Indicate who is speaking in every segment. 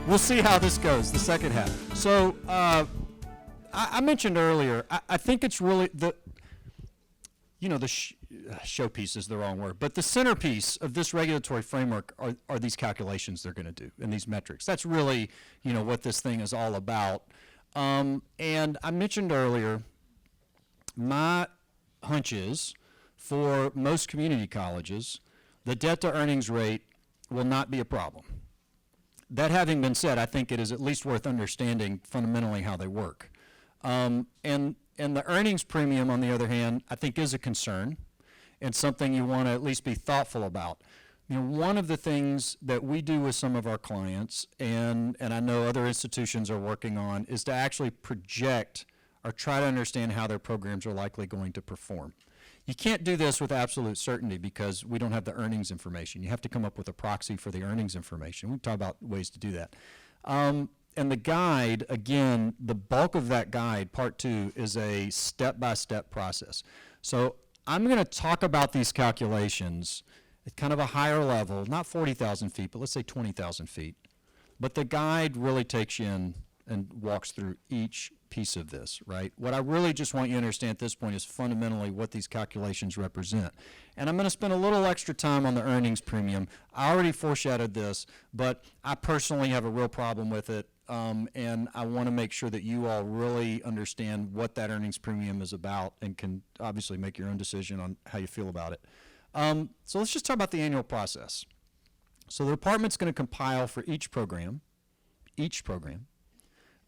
Speaker 1: we'll see how this goes, the second half. So I mentioned earlier, I think it's really the showpiece is the wrong word, but the centerpiece of this regulatory framework are these calculations they're going to do and these metrics. That's really, what this thing is all about. And I mentioned earlier, my hunch is for most community colleges, the debt to earnings rate will not be a problem. That having been said, I think it is at least worth understanding fundamentally how they work. And the earnings premium, on the other hand, I think is a concern and something you want to at least be thoughtful about. One of the things that we do with some of our clients, and I know other institutions are working on, is to actually project or try to understand how their programs are likely going to perform. You can't do this with absolute certainty because we don't have the earnings information. You have to come up with a proxy for the earnings information. We've talked about ways to do that. And the guide, again, the bulk of that guide, Part 2, is a step-by-step process. So I'm going to talk about these calculations at kind of a higher level, not 40,000 feet, but let's say 20,000 feet. But the guide really takes you in and walks through each piece of this, right? What I really just want you to understand at this point is fundamentally what these calculations represent. And I'm going to spend a little extra time on the earnings premium. I already foreshadowed this, but I personally have a real problem with it, and I want to make sure that you all really understand what that earnings premium is about and can obviously make your own decision on how you feel about it. So let's just talk about the annual process. So the department's going to compile for each program,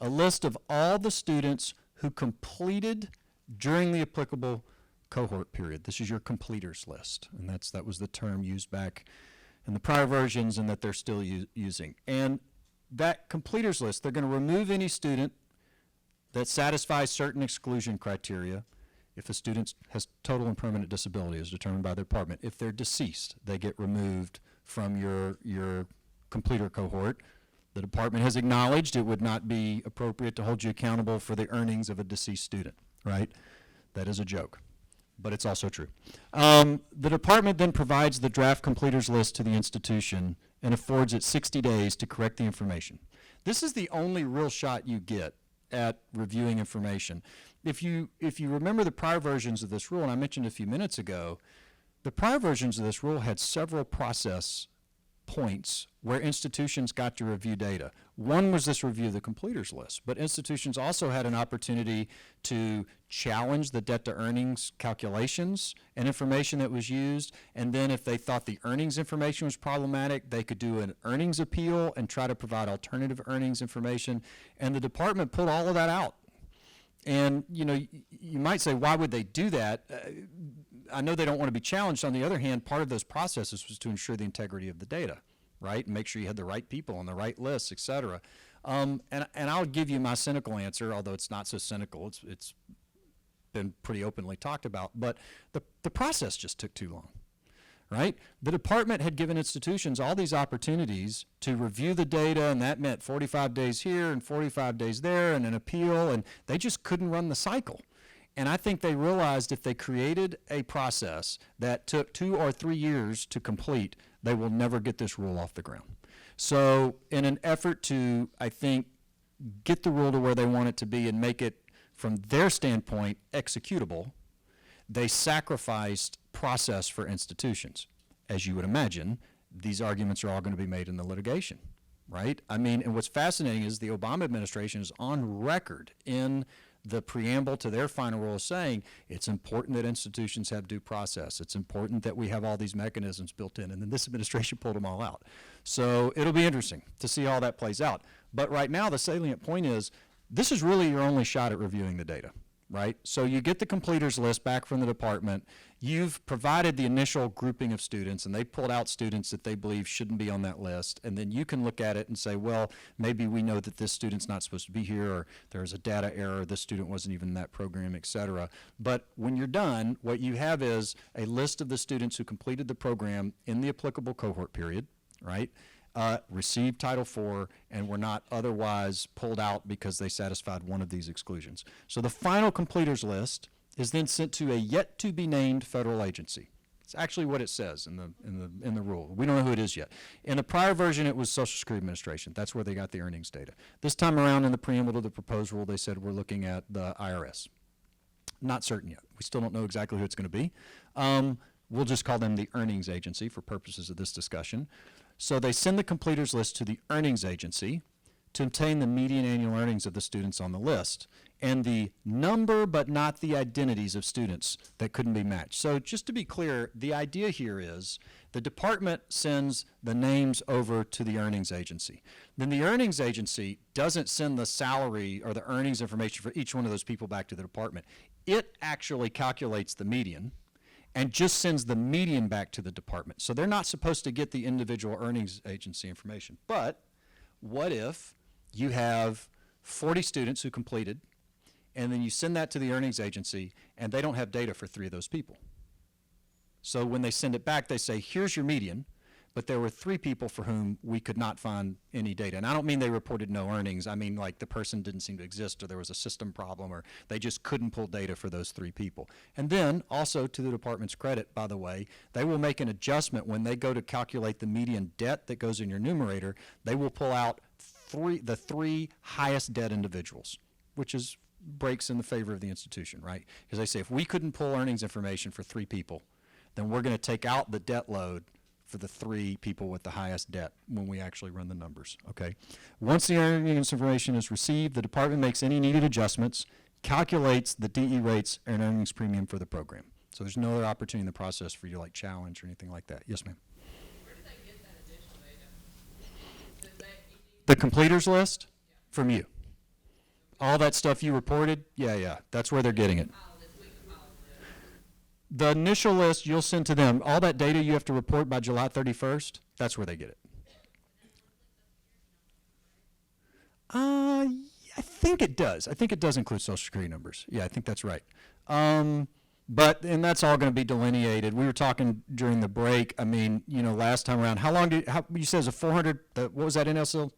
Speaker 1: a list of all the students who completed during the applicable cohort period. This is your completers list, and that was the term used back in the prior versions and that they're still using. And that completers list, they're going to remove any student that satisfies certain exclusion criteria. If a student has total and permanent disability as determined by the department, if they're deceased, they get removed from your completer cohort. The department has acknowledged it would not be appropriate to hold you accountable for the earnings of a deceased student, right? That is a joke, but it's also true. The department then provides the draft completers list to the institution and affords it 60 days to correct the information. This is the only real shot you get at reviewing information. If you remember the prior versions of this rule, and I mentioned a few minutes ago, the prior versions of this rule had several process points where institutions got to review data. One was this review of the completers list, but institutions also had an opportunity to challenge the debt to earnings calculations and information that was used, and then if they thought the earnings information was problematic, they could do an earnings appeal and try to provide alternative earnings information, and the department pulled all of that out. And you might say, why would they do that? I know they don't want to be challenged. On the other hand, part of those processes was to ensure the integrity of the data, right? And make sure you had the right people on the right lists, et cetera. And I'll give you my cynical answer, although it's not so cynical. It's been pretty openly talked about. But the process just took too long, right? The department had given institutions all these opportunities to review the data, and that meant 45 days here and 45 days there and an appeal, and they just couldn't run the cycle. And I think they realized if they created a process that took 2 or 3 years to complete, they will never get this rule off the ground. So in an effort to, I think, get the rule to where they want it to be and make it, from their standpoint, executable, they sacrificed process for institutions. As you would imagine, these arguments are all going to be made in the litigation, right? I mean, and what's fascinating is the Obama administration is on record in the preamble to their final rule saying it's important that institutions have due process. It's important that we have all these mechanisms built in, and then this administration pulled them all out. So it'll be interesting to see how that plays out. But right now, the salient point is this is really your only shot at reviewing the data, right? So you get the completers list back from the department. You've provided the initial grouping of students, and they pulled out students that they believe shouldn't be on that list. And then you can look at it and say, well, maybe we know that this student's not supposed to be here, or there's a data error, this student wasn't even in that program, et cetera. But when you're done, what you have is a list of the students who completed the program in the applicable cohort period, right? Received Title IV and were not otherwise pulled out because they satisfied one of these exclusions. So the final completers list is then sent to a yet-to-be-named federal agency. It's actually what it says in the rule. We don't know who it is yet. In the prior version, it was Social Security Administration. That's where they got the earnings data. This time around in the preamble to the proposed rule, they said we're looking at the IRS. Not certain yet. We still don't know exactly who it's going to be. We'll just call them the earnings agency for purposes of this discussion. So they send the completers list to the earnings agency to obtain the median annual earnings of the students on the list and the number but not the identities of students that couldn't be matched. So just to be clear, the idea here is the department sends the names over to the earnings agency. Then the earnings agency doesn't send the salary or the earnings information for each one of those people back to the department. It actually calculates the median and just sends the median back to the department. So they're not supposed to get the individual earnings agency information. But what if you have 40 students who completed, and then you send that to the earnings agency, and they don't have data for 3 of those people? So when they send it back, they say, here's your median, but there were 3 people for whom we could not find any data. And I don't mean they reported no earnings. I mean like the person didn't seem to exist, or there was a system problem, or they just couldn't pull data for those 3 people. And then also, to the department's credit, by the way, they will make an adjustment when they go to calculate the median debt that goes in your numerator. They will pull out the 3 highest debt individuals, which is breaks in the favor of the institution, right? Because they say if we couldn't pull earnings information for 3 people, then we're going to take out the debt load for the 3 people with the highest debt when we actually run the numbers, okay? Once the earnings information is received, the department makes any needed adjustments, calculates the DE rates and earnings premium for the program. So there's no other opportunity in the process for you to like challenge or anything like that. Yes, ma'am?
Speaker 2: Where do they get that additional data?
Speaker 1: The completers list? From you. All that stuff you reported? Yeah, that's where they're getting it. The initial list you'll send to them, all that data you have to report by July 31st, that's where they get it. I think it does. I think it does include Social Security numbers. Yeah, I think that's right. And that's all going to be delineated. We were talking during the break. I mean, last time around, you said it was a 400, what was that, NSL?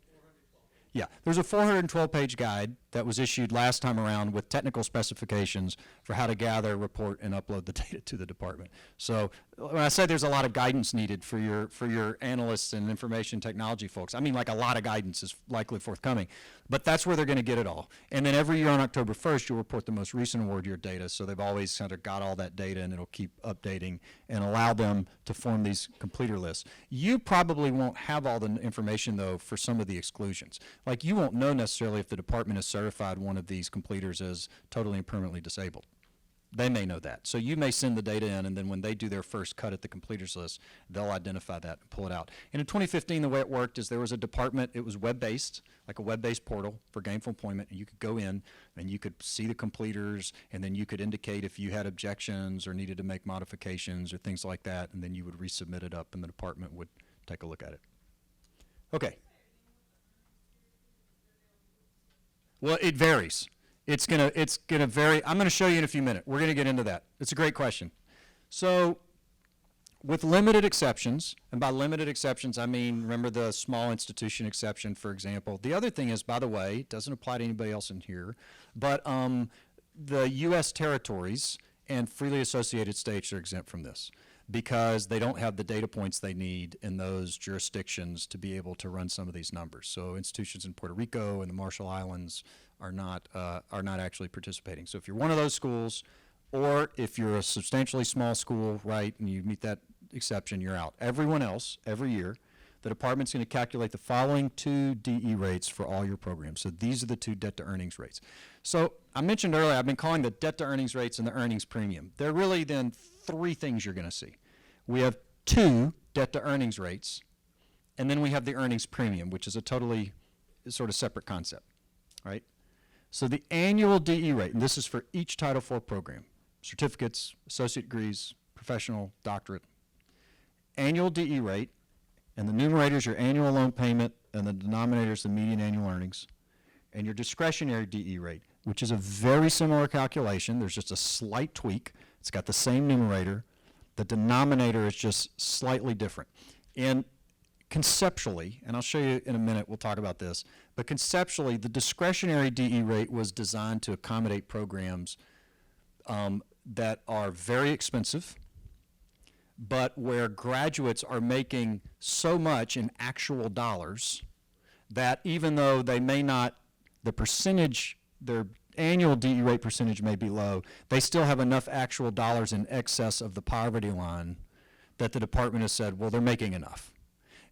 Speaker 1: Yeah, there's a 412-page guide that was issued last time around with technical specifications for how to gather, report, and upload the data to the department. So when I say there's a lot of guidance needed for your analysts and information technology folks, I mean like a lot of guidance is likely forthcoming. But that's where they're going to get it all. And then every year on October 1st, you'll report the most recent award year data. So they've always kind of got all that data, and it'll keep updating and allow them to form these completer lists. You probably won't have all the information, though, for some of the exclusions. Like you won't know necessarily if the department has certified one of these completers as totally and permanently disabled. They may know that. So you may send the data in, and then when they do their first cut at the completers list, they'll identify that and pull it out. And in 2015, the way it worked is there was a department, it was web-based, like a web-based portal for gainful employment, and you could go in and you could see the completers, and then you could indicate if you had objections or needed to make modifications or things like that, and then you would resubmit it up, and the department would take a look at it. Okay. Well, it varies. It's gonna vary. I'm gonna show you in a few minutes. We're gonna get into that. It's a great question. So with limited exceptions, and by limited exceptions, I mean, remember the small institution exception, for example. The other thing is, by the way, it doesn't apply to anybody else in here, but the U.S. territories and freely associated states are exempt from this because they don't have the data points they need in those jurisdictions to be able to run some of these numbers. So institutions in Puerto Rico and the Marshall Islands are not actually participating. So if you're one of those schools, or if you're a substantially small school, right, and you meet that exception, you're out. Everyone else, every year, the department's going to calculate the following 2 DE rates for all your programs. So these are the 2 debt to earnings rates. So I mentioned earlier, I've been calling the debt to earnings rates and the earnings premium. They're really then 3 things you're going to see. We have 2 debt to earnings rates, and then we have the earnings premium, which is a totally sort of separate concept, right? So the annual DE rate, and this is for each Title IV program, certificates, associate degrees, professional, doctorate, annual DE rate, and the numerator is your annual loan payment, and the denominator is the median annual earnings, and your discretionary DE rate, which is a very similar calculation. There's just a slight tweak. It's got the same numerator. The denominator is just slightly different. And conceptually, and I'll show you in a minute, we'll talk about this, but conceptually, the discretionary DE rate was designed to accommodate programs that are very expensive, but where graduates are making so much in actual dollars that even though they may not, the percentage, their annual DE rate percentage may be low, they still have enough actual dollars in excess of the poverty line that the department has said, well, they're making enough.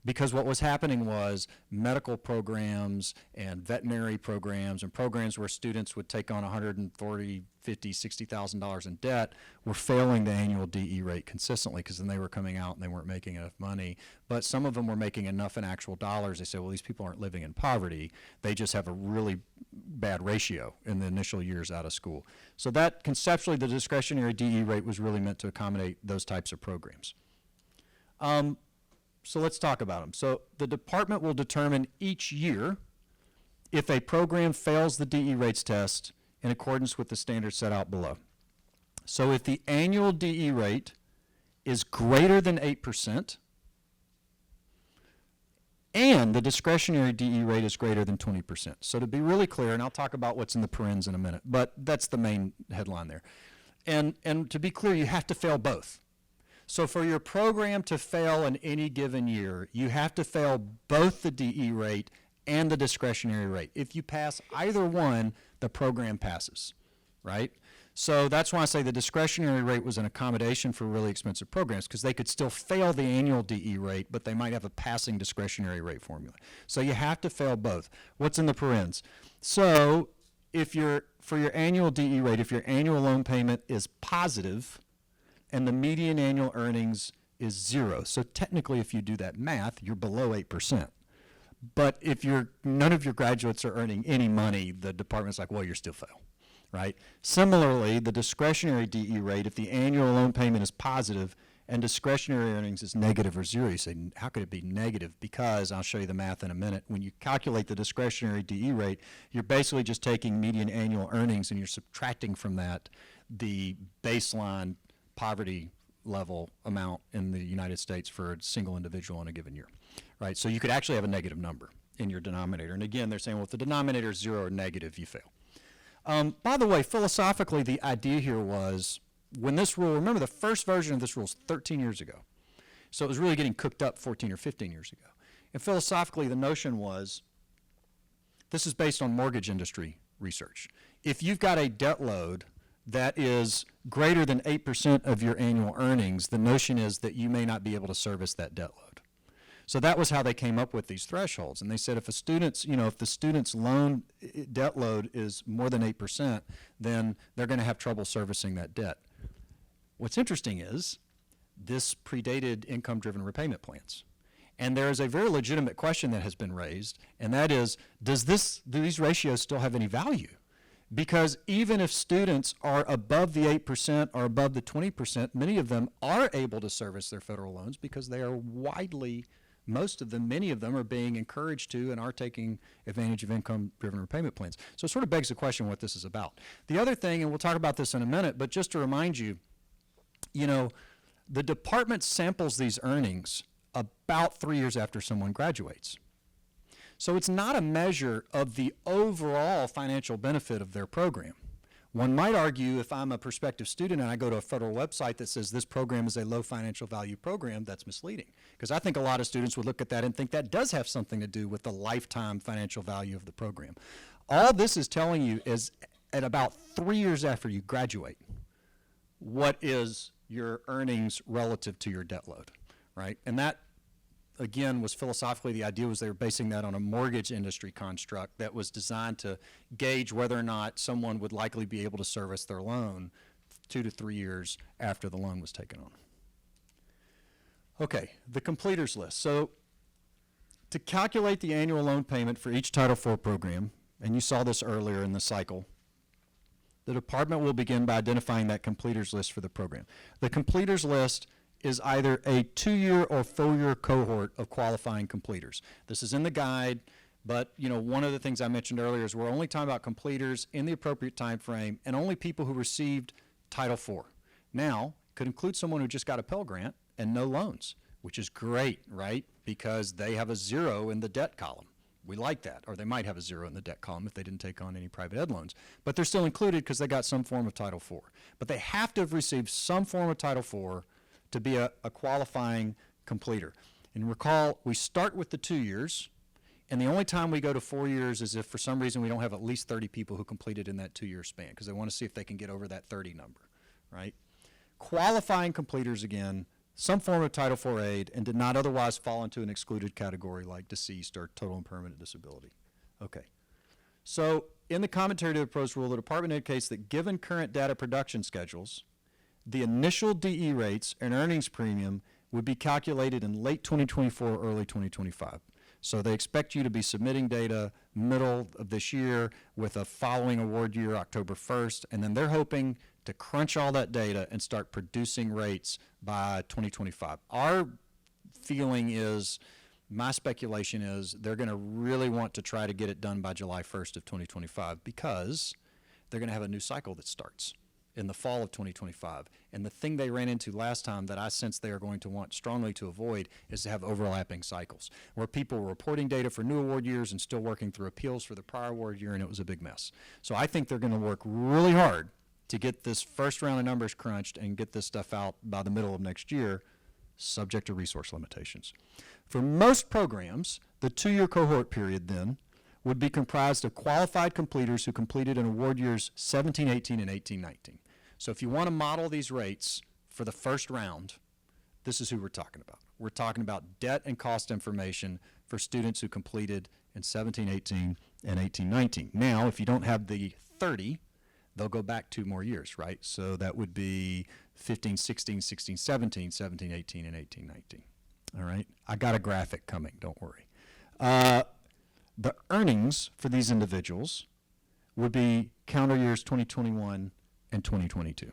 Speaker 1: Because what was happening was medical programs and veterinary programs and programs where students would take on $140,000, $50,000, $60,000 in debt were failing the annual DE rate consistently because then they were coming out and they weren't making enough money. But some of them were making enough in actual dollars. They said, well, these people aren't living in poverty. They just have a really bad ratio in the initial years out of school. So that conceptually, the discretionary DE rate was really meant to accommodate those types of programs. So let's talk about them. So the department will determine each year if a program fails the DE rates test in accordance with the standards set out below. So if the annual DE rate is greater than 8% and the discretionary DE rate is greater than 20%. So to be really clear, and I'll talk about what's in the parens in a minute, but that's the main headline there. And to be clear, you have to fail both. So for your program to fail in any given year, you have to fail both the DE rate and the discretionary rate. If you pass either one, the program passes, right? So that's why I say the discretionary rate was an accommodation for really expensive programs, because they could still fail the annual DE rate, but they might have a passing discretionary rate formula. So you have to fail both. What's in the parens? So if for your annual DE rate, if your annual loan payment is positive, and the median annual earnings is 0. So technically, if you do that math, you're below 8%. But if none of your graduates are earning any money, the department's like, well, you're still fail, right? Similarly, the discretionary DE rate, if the annual loan payment is positive and discretionary earnings is negative or 0, you say, how could it be negative? Because, I'll show you the math in a minute, when you calculate the discretionary DE rate, you're basically just taking median annual earnings and you're subtracting from that the baseline poverty level amount in the United States for a single individual in a given year, right? So you could actually have a negative number in your denominator. And again, they're saying, well, if the denominator is 0 or negative, you fail. By the way, philosophically, the idea here was when this rule, remember the first version of this rule is 13 years ago. So it was really getting cooked up 14 or 15 years ago. And philosophically, the notion was, this is based on mortgage industry research. If you've got a debt load that is greater than 8% of your annual earnings, the notion is that you may not be able to service that debt load. So that was how they came up with these thresholds. And they said if a student's, if the student's loan debt load is more than 8%, then they're going to have trouble servicing that debt. What's interesting is this predated income-driven repayment plans. And there is a very legitimate question that has been raised, and that is, do these ratios still have any value? Because even if students are above the 8% or above the 20%, many of them are able to service their federal loans because they are many of them are being encouraged to and are taking advantage of income-driven repayment plans. So it sort of begs the question what this is about. The other thing, and we'll talk about this in a minute, but just to remind you, the department samples these earnings about 3 years after someone graduates. So it's not a measure of the overall financial benefit of their program. One might argue if I'm a prospective student and I go to a federal website that says this program is a low financial value program, that's misleading. Because I think a lot of students would look at that and think that does have something to do with the lifetime financial value of the program. All this is telling you is at about 3 years after you graduate, what is your earnings relative to your debt load, right? And that, again, was philosophically, the idea was they were basing that on a mortgage industry construct that was designed to gauge whether or not someone would likely be able to service their loan 2 to 3 years after the loan was taken on. Okay, the completers list. So to calculate the annual loan payment for each Title IV program, and you saw this earlier in the cycle, the department will begin by identifying that completers list for the program. The completers list is either a 2-year or 4-year cohort of qualifying completers. This is in the guide, but one of the things I mentioned earlier is we're only talking about completers in the appropriate time frame and only people who received Title IV. Now, could include someone who just got a Pell Grant and no loans, which is great, right? Because they have a 0 in the debt column. We like that, or they might have a 0 in the debt column if they didn't take on any private ed loans. But they're still included because they got some form of Title IV. But they have to have received some form of Title IV to be a qualifying completer. And recall, we start with the 2 years, and the only time we go to 4 years is if for some reason we don't have at least 30 people who completed in that 2-year span, because they want to see if they can get over that 30 number, right? Qualifying completers, again, some form of Title IV aid and did not otherwise fall into an excluded category like deceased or total and permanent disability. Okay. So in the commentary to the proposed rule, the department indicates that given current data production schedules, the initial DE rates and earnings premium would be calculated in late 2024 or early 2025. So they expect you to be submitting data middle of this year with a following award year, October 1st, and then they're hoping to crunch all that data and start producing rates by 2025. Our feeling is, my speculation is, they're going to really want to try to get it done by July 1st of 2025 because they're going to have a new cycle that starts in the fall of 2025. And the thing they ran into last time that I sense they are going to want strongly to avoid is to have overlapping cycles, where people were reporting data for new award years and still working through appeals for the prior award year, and it was a big mess. So I think they're going to work really hard to get this first round of numbers crunched and get this stuff out by the middle of next year, subject to resource limitations. For most programs, the 2-year cohort period then would be comprised of qualified completers who completed in award years 17, 18, and 18, 19. So if you want to model these rates for the first round, this is who we're talking about. We're talking about debt and cost information for students who completed in 17, 18, and 18, 19. Now, if you don't have the 30, they'll go back 2 more years, right? So that would be 15, 16, 16, 17, 17, 18, and 18, 19. All right? I got a graphic coming, don't worry. The earnings for these individuals would be calendar years 2021 and 2022.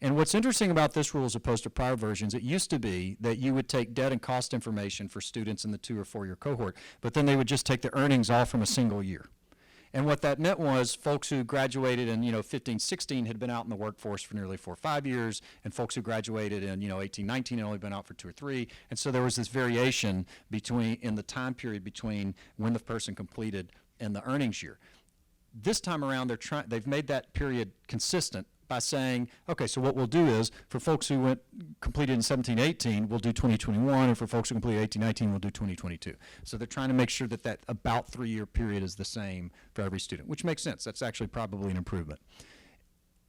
Speaker 1: And what's interesting about this rule as opposed to prior versions, it used to be that you would take debt and cost information for students in the 2 or 4 year cohort, but then they would just take the earnings all from a single year. And what that meant was folks who graduated in 15, 16 had been out in the workforce for nearly 4 or 5 years, and folks who graduated in 18, 19 had only been out for 2 or 3. And so there was this variation in the time period between when the person completed and the earnings year. This time around, they've made that period consistent by saying, okay, so what we'll do is for folks who completed in 17, 18, we'll do 2021, and for folks who completed 18, 19, we'll do 2022. So they're trying to make sure that about 3-year period is the same for every student, which makes sense. That's actually probably an improvement.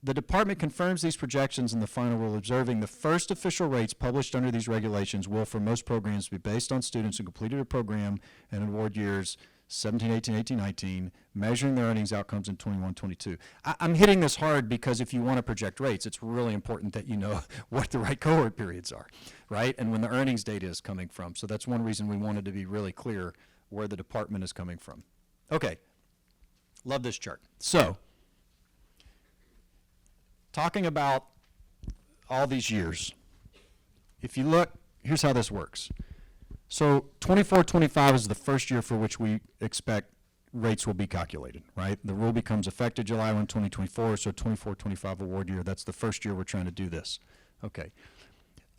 Speaker 1: The department confirms these projections in the final rule, observing the first official rates published under these regulations will, for most programs, be based on students who completed a program and award years 17, 18, 18, 19, measuring their earnings outcomes in 21, 22. I'm hitting this hard because if you want to project rates, it's really important that you know what the right cohort periods are, right? And when the earnings data is coming from. So that's one reason we wanted to be really clear where the department is coming from. Okay, love this chart. So, talking about all these years, if you look, here's how this works. So 24-25 is the first year for which we expect rates will be calculated, right? The rule becomes effective July 1, 2024, so 24-25 award year, that's the first year we're trying to do this. Okay.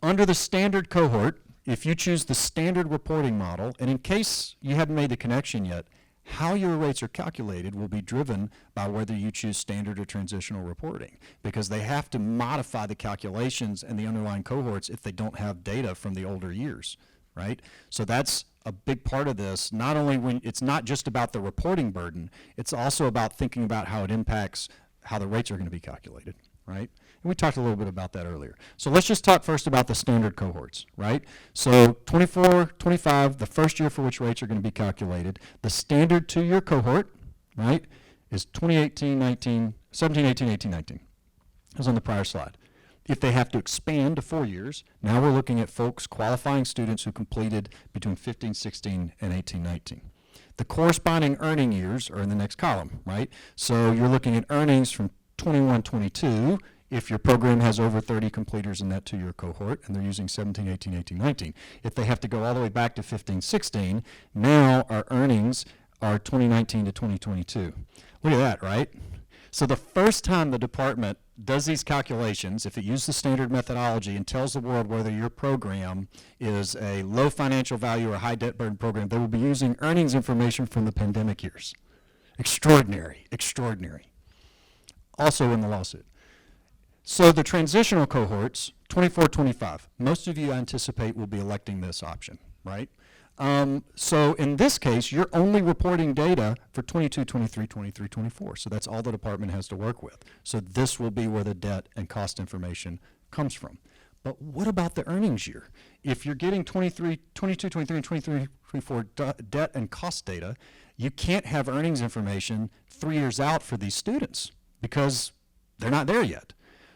Speaker 1: Under the standard cohort, if you choose the standard reporting model, and in case you haven't made the connection yet, how your rates are calculated will be driven by whether you choose standard or transitional reporting, because they have to modify the calculations and the underlying cohorts if they don't have data from the older years. Right? So that's a big part of this. Not only when it's not just about the reporting burden, it's also about thinking about how it impacts how the rates are going to be calculated, right? And we talked a little bit about that earlier. So let's just talk first about the standard cohorts, right? So 24, 25, the first year for which rates are going to be calculated. The standard 2-year cohort, right, is 2018, 19, 17, 18, 18, 19. That was on the prior slide. If they have to expand to 4 years, now we're looking at folks, qualifying students who completed between 15, 16, and 18, 19. The corresponding earning years are in the next column, right? So you're looking at earnings from 21, 22, if your program has over 30 completers in that 2-year cohort, and they're using 17, 18, 18, 19. If they have to go all the way back to 15, 16, now our earnings are 2019 to 2022. Look at that, right? So the first time the department does these calculations, if it uses the standard methodology and tells the world whether your program is a low financial value or high debt burden program, they will be using earnings information from the pandemic years. Extraordinary, extraordinary. Also in the lawsuit. So the transitional cohorts, 24, 25, most of you I anticipate will be electing this option, right? So in this case, you're only reporting data for 22, 23, 23, 24. So that's all the department has to work with. So this will be where the debt and cost information comes from. But what about the earnings year? If you're getting 22, 23, and 23, 24 debt and cost data, you can't have earnings information 3 years out for these students because they're not there yet.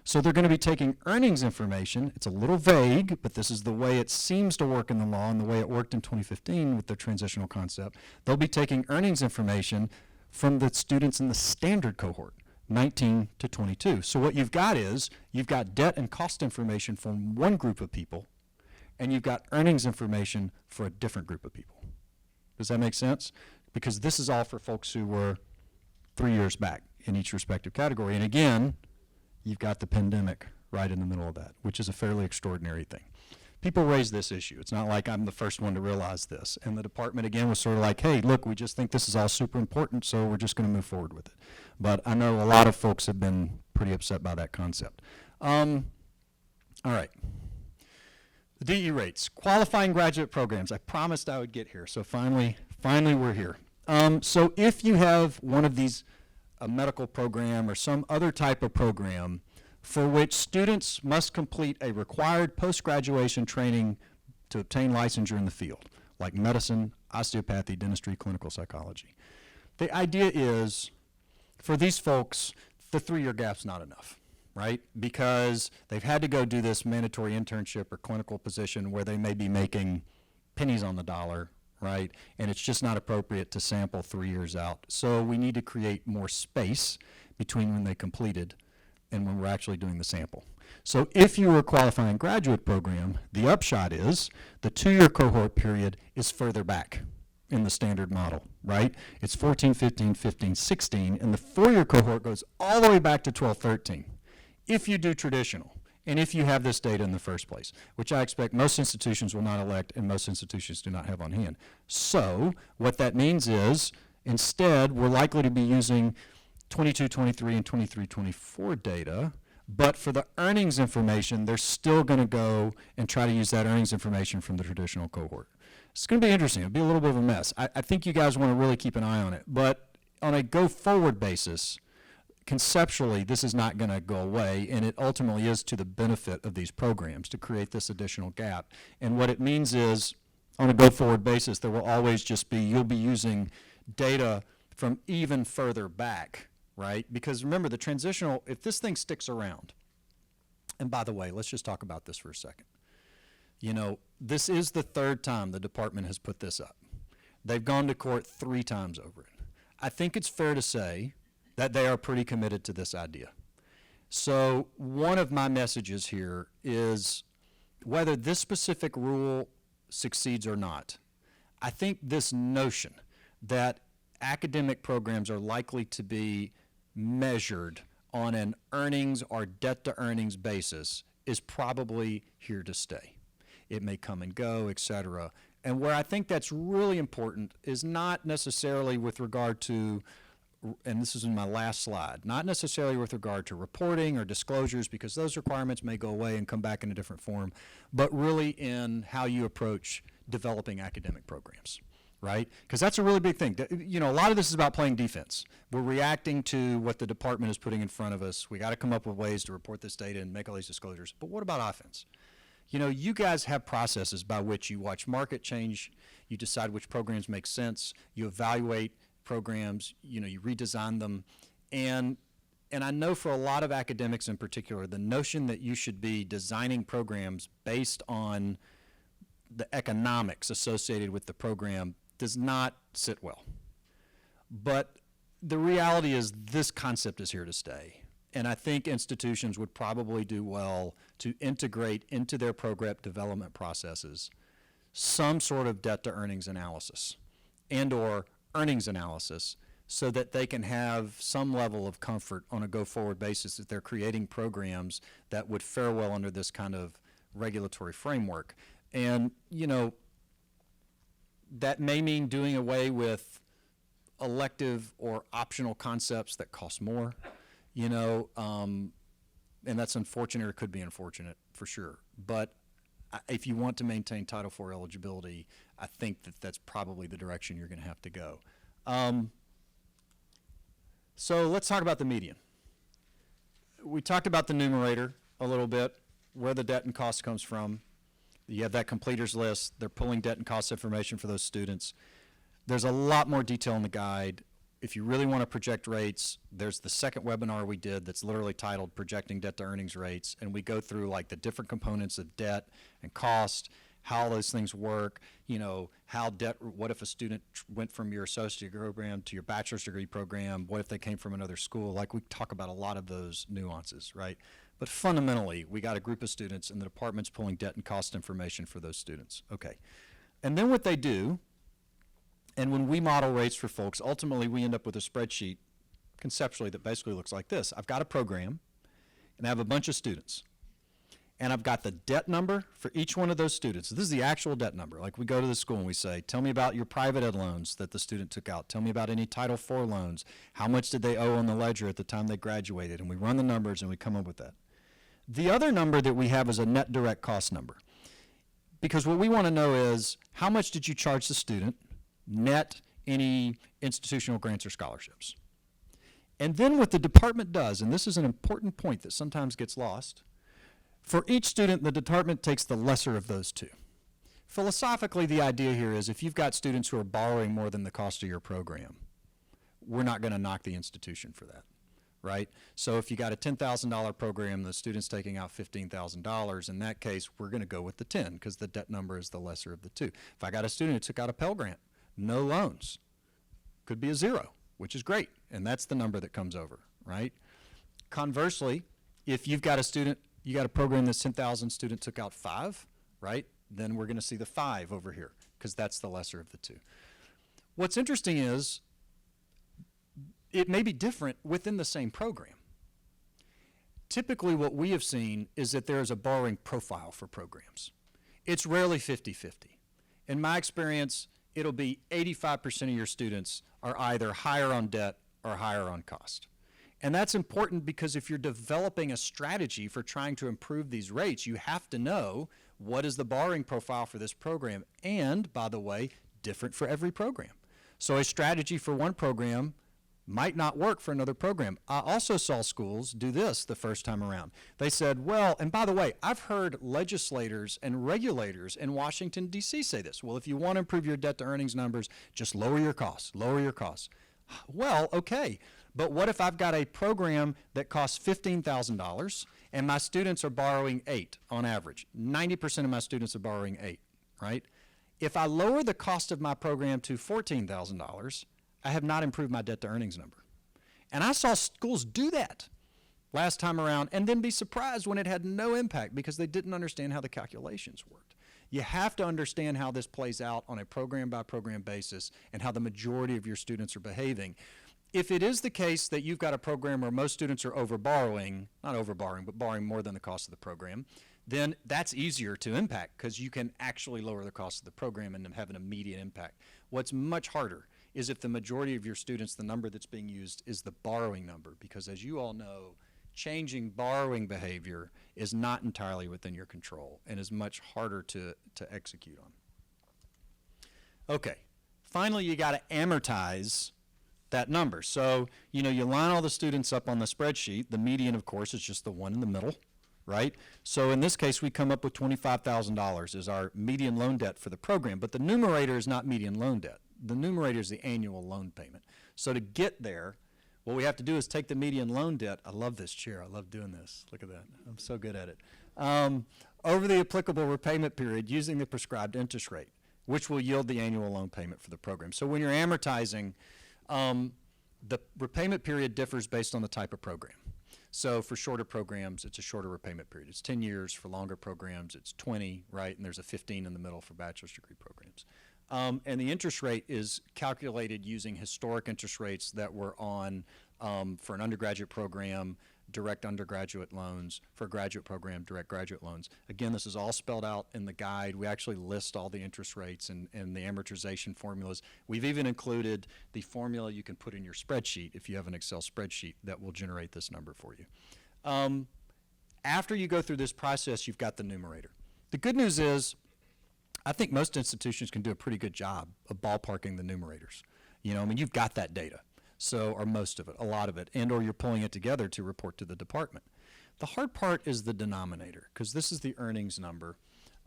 Speaker 1: So they're going to be taking earnings information. It's a little vague, but this is the way it seems to work in the law and the way it worked in 2015 with the transitional concept. They'll be taking earnings information from the students in the standard cohort, 19 to 22. So what you've got is, you've got debt and cost information from one group of people, and you've got earnings information for a different group of people. Does that make sense? Because this is all for folks who were 3 years back in each respective category. And again, you've got the pandemic right in the middle of that, which is a fairly extraordinary thing. People raise this issue. It's not like I'm the first one to realize this. And the department, again, was sort of like, hey, look, we just think this is all super important, so we're just going to move forward with it. But I know a lot of folks have been pretty upset by that concept. All right. The DE rates, qualifying graduate programs. I promised I would get here, so finally we're here. So if you have one of these, a medical program or some other type of program for which students must complete a required post-graduation training to obtain licensure in the field, like medicine, osteopathy, dentistry, clinical psychology. The idea is, for these folks, the 3-year gap's not enough, right? Because they've had to go do this mandatory internship or clinical position where they may be making pennies on the dollar, right? And it's just not appropriate to sample 3 years out. So we need to create more space between when they completed and when we're actually doing the sample. So if you were a qualifying graduate program, the upshot is the 2-year cohort period is further back in the standard model, right? It's 14, 15, 15, 16, and the 4-year cohort goes all the way back to 12, 13. If you do traditional, and if you have this data in the first place, which I expect most institutions will not elect and most institutions do not have on hand. So what that means is, instead, we're likely to be using 22, 23, and 23, 24 data, but for the earnings information, they're still going to go and try to use that earnings information from the traditional cohort. It's going to be interesting. It'll be a little bit of a mess. I think you guys want to really keep an eye on it, but on a go-forward basis, conceptually, this is not going to go away, and it ultimately is to the benefit of these programs to create this additional gap. And what it means is, on a go-forward basis, there will always just be, you'll be using data from even further back, right? Because remember, the transitional, if this thing sticks around, and by the way, let's just talk about this for a second. You know, this is the 3rd time the department has put this up. They've gone to court 3 times over it. I think it's fair to say that they are pretty committed to this idea. So one of my messages here is, whether this specific rule succeeds or not, I think this notion that academic programs are likely to be measured on an earnings or debt to earnings basis is probably here to stay. It may come and go, et cetera. And where I think that's really important is not necessarily with regard to, and this is in my last slide, not necessarily with regard to reporting or disclosures, because those requirements may go away and come back in a different form, but really in how you approach developing academic programs, right? Because that's a really big thing. You know, a lot of this is about playing defense. We're reacting to what the department is putting in front of us. We got to come up with ways to report this data and make all these disclosures. But what about offense? You know, you guys have processes by which you watch market change, you decide which programs make sense, you evaluate programs, you know, you redesign them, and I know for a lot of academics in particular, the notion that you should be designing programs based on the economics associated with the program does not sit well. But the reality is, this concept is here to stay. And I think institutions would probably do well to integrate into their program development processes some sort of debt to earnings analysis and or earnings analysis, so that they can have some level of comfort on a go-forward basis that they're creating programs that would fare well under this kind of regulatory framework. And, you know, that may mean doing away with elective or optional concepts that cost more. You know, and that's unfortunate or could be unfortunate for sure. But if you want to maintain Title IV eligibility, I think that that's probably the direction you're going to have to go. So let's talk about the median. We talked about the numerator a little bit, where the debt and cost comes from. You have that completers list. They're pulling debt and cost information for those students. There's a lot more detail in the guide. If you really want to project rates, there's the second webinar we did that's literally titled Projecting Debt to Earnings Rates, and we go through like the different components of debt and cost, how those things work, you know, how debt, what if a student went from your associate degree program to your bachelor's degree program, what if they came from another school, like we talk about a lot of those nuances, right? But fundamentally, we got a group of students and the department's pulling debt and cost information for those students. Okay. And then what they do, and when we model rates for folks, ultimately we end up with a spreadsheet conceptually that basically looks like this. I've got a program and I have a bunch of students. And I've got the debt number for each one of those students. This is the actual debt number. Like we go to the school and we say, tell me about your private ed loans that the student took out. Tell me about any Title IV loans. How much did they owe on the ledger at the time they graduated? And we run the numbers and we come up with that. The other number that we have is a net direct cost number. Because what we want to know is how much did you charge the student, net any institutional grants or scholarships. And then what the department does, and this is an important point that sometimes gets lost, for each student, the department takes the lesser of those two. Philosophically, the idea here is if you've got students who are borrowing more than the cost of your program, we're not going to knock the institution for that, right? So if you got a $10,000 program, the student's taking out $15,000, in that case, we're going to go with the 10 because the debt number is the lesser of the two. If I got a student who took out a Pell Grant, no loans, could be a 0, which is great, and that's the number that comes over, right? Conversely, if you've got a student, you got a program that's 10,000, student took out 5, right? Then we're going to see the 5 over here because that's the lesser of the two. What's interesting is it may be different within the same program. Typically what we have seen is that there is a borrowing profile for programs. It's rarely 50-50. In my experience, it'll be 85% of your students are either higher on debt or higher on cost. And that's important because if you're developing a strategy for trying to improve these rates, you have to know what is the borrowing profile for this program. And, by the way, different for every program. So a strategy for one program might not work for another program. I also saw schools do this the first time around. They said, well, and by the way, I've heard legislators and regulators in Washington, D.C. say this. Well, if you want to improve your debt to earnings numbers, just lower your costs, lower your costs. Well, okay. But what if I've got a program that costs $15,000 and my students are borrowing 8 on average? 90% of my students are borrowing 8, right? If I lower the cost of my program to $14,000, I have not improved my debt to earnings number. And I saw schools do that last time around and then be surprised when it had no impact because they didn't understand how the calculations worked. You have to understand how this plays out on a program by program basis and how the majority of your students are behaving. If it is the case that you've got a program where most students are overborrowing, not overborrowing, but borrowing more than the cost of the program, then that's easier to impact because you can actually lower the cost of the program and have an immediate impact. What's much harder is if the majority of your students, the number that's being used is the borrowing number, because as you all know, changing borrowing behavior is not entirely within your control and is much harder to execute on. Okay, finally you got to amortize that number. So, you know, you line all the students up on the spreadsheet. The median, of course, is just the one in the middle, right? So in this case, we come up with $25,000 as our median loan debt for the program, but the numerator is not median loan debt. The numerator is the annual loan payment. So to get there, what we have to do is take the median loan debt. I love this chair. I love doing this. Look at that. I'm so good at it. Over the applicable repayment period using the prescribed interest rate, which will yield the annual loan payment for the program. So when you're amortizing, the repayment period differs based on the type of program. So for shorter programs, it's a shorter repayment period. It's 10 years. For longer programs, it's 20, right? And there's a 15 in the middle for bachelor's degree programs. And the interest rate is calculated using historic interest rates that were on, for an undergraduate program, direct undergraduate loans, for a graduate program, direct graduate loans. Again, this is all spelled out in the guide. We actually list all the interest rates and the amortization formulas. We've even included the formula you can put in your spreadsheet if you have an Excel spreadsheet that will generate this number for you. after you go through this process, you've got the numerator. The good news is, I think most institutions can do a pretty good job of ballparking the numerators. You know, I mean, you've got that data, so, or most of it, a lot of it, and or you're pulling it together to report to the department. The hard part is the denominator, because this is the earnings number.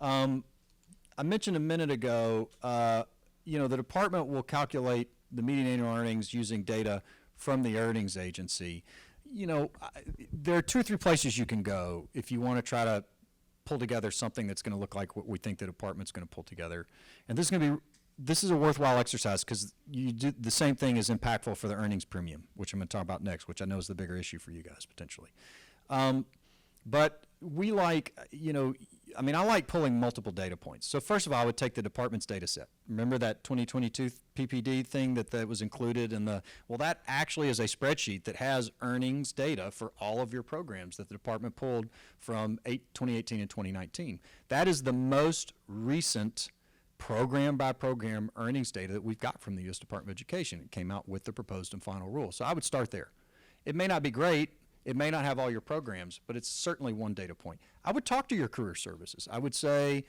Speaker 1: I mentioned a minute ago, you know, the department will calculate the median annual earnings using data from the earnings agency. You know, there are 2 or 3 places you can go if you want to try to pull together something that's going to look like what we think the department's going to pull together. And this is a worthwhile exercise because you do the same thing is impactful for the earnings premium, which I'm going to talk about next, which I know is the bigger issue for you guys potentially. But we like, you know, I mean, I like pulling multiple data points. So first of all, I would take the department's data set. Remember that 2022 PPD thing that was included in the, well, that actually is a spreadsheet that has earnings data for all of your programs that the department pulled from 2018 and 2019. That is the most recent program by program earnings data that we've got from the U.S. Department of Education. It came out with the proposed and final rule. So I would start there. It may not be great. It may not have all your programs, but it's certainly one data point. I would talk to your career services. I would say,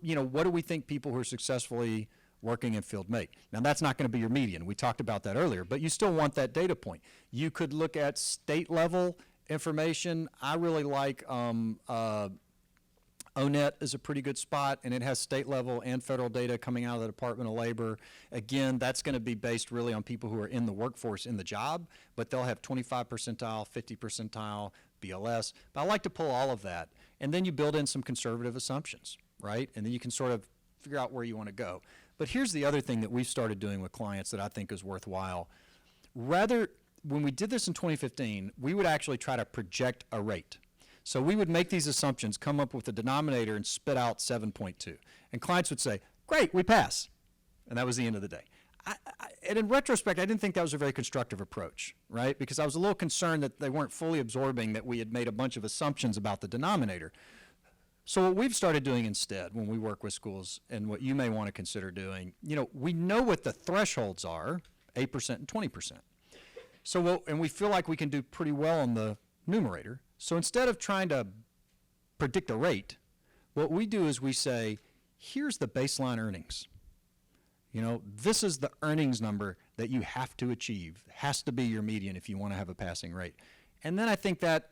Speaker 1: you know, what do we think people who are successfully working in field make? Now, that's not going to be your median. We talked about that earlier, but you still want that data point. You could look at state level information. I really like ONET is a pretty good spot, and it has state level and federal data coming out of the Department of Labor. Again, that's going to be based really on people who are in the workforce in the job, but they'll have 25 percentile, 50 percentile, BLS. But I like to pull all of that. And then you build in some conservative assumptions, right? And then you can sort of figure out where you want to go. But here's the other thing that we've started doing with clients that I think is worthwhile. When we did this in 2015, we would actually try to project a rate. So we would make these assumptions, come up with a denominator, and spit out 7.2. And clients would say, great, we pass. And that was the end of the day. And in retrospect, I didn't think that was a very constructive approach, right? Because I was a little concerned that they weren't fully absorbing that we had made a bunch of assumptions about the denominator. So what we've started doing instead when we work with schools, and what you may want to consider doing, you know, we know what the thresholds are, 8% and 20%. So and we feel like we can do pretty well on the numerator. So instead of trying to predict a rate, what we do is we say, here's the baseline earnings. You know, this is the earnings number that you have to achieve. It has to be your median if you want to have a passing rate. And then I think that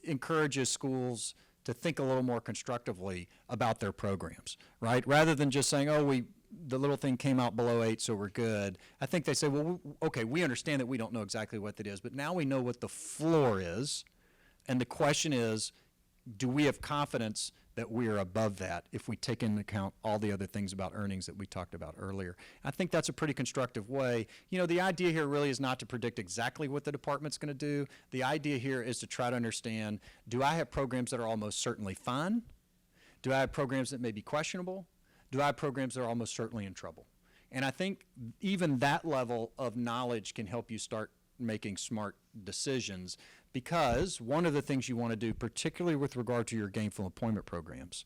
Speaker 1: encourages schools to think a little more constructively about their programs, right? Rather than just saying, oh, the little thing came out below 8, so we're good. I think they say, well, okay, we understand that we don't know exactly what that is, but now we know what the floor is. And the question is, do we have confidence that we are above that if we take into account all the other things about earnings that we talked about earlier? I think that's a pretty constructive way. You know, the idea here really is not to predict exactly what the department's going to do. The idea here is to try to understand, do I have programs that are almost certainly fine? Do I have programs that may be questionable? Do I have programs that are almost certainly in trouble? And I think even that level of knowledge can help you start making smart decisions, because one of the things you want to do, particularly with regard to your gainful employment programs,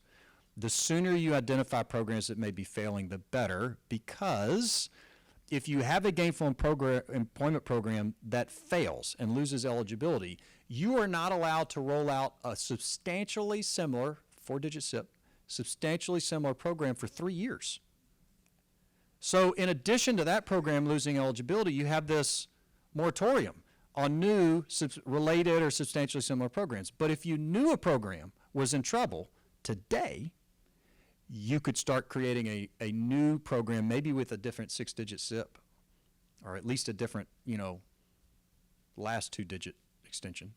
Speaker 1: the sooner you identify programs that may be failing, the better, because if you have a gainful employment program that fails and loses eligibility, you are not allowed to roll out a substantially similar, 4-digit SIP, substantially similar program for 3 years. So in addition to that program losing eligibility, you have this moratorium on new related or substantially similar programs. But if you knew a program was in trouble today, you could start creating a new program, maybe with a different 6-digit SIP, or at least a different, you know, last 2-digit extension.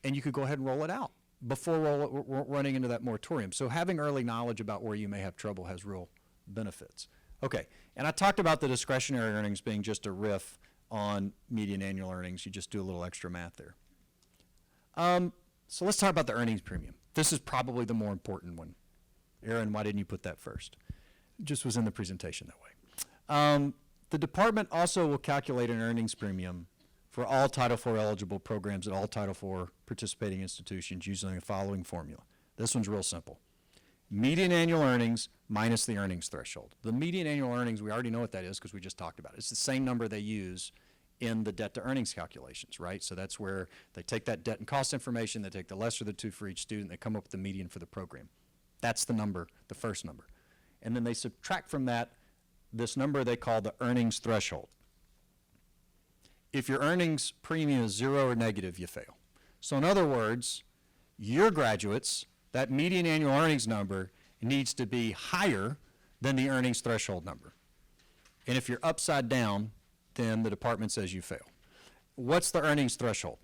Speaker 1: And you could go ahead and roll it out before running into that moratorium. So having early knowledge about where you may have trouble has real benefits. Okay, and I talked about the discretionary earnings being just a riff on median annual earnings. You just do a little extra math there. So let's talk about the earnings premium. This is probably the more important one. Aaron, why didn't you put that first? It just was in the presentation that way. The department also will calculate an earnings premium for all Title IV eligible programs at all Title IV participating institutions using the following formula. This one's real simple. Median annual earnings minus the earnings threshold. The median annual earnings, we already know what that is because we just talked about it. It's the same number they use in the debt to earnings calculations, right? So that's where they take that debt and cost information, they take the lesser of the two for each student, they come up with the median for the program. That's the number, the first number. And then they subtract from that this number they call the earnings threshold. If your earnings premium is 0 or negative, you fail. So in other words, your graduates, that median annual earnings number needs to be higher than the earnings threshold number. And if you're upside down, then the department says you fail. What's the earnings threshold?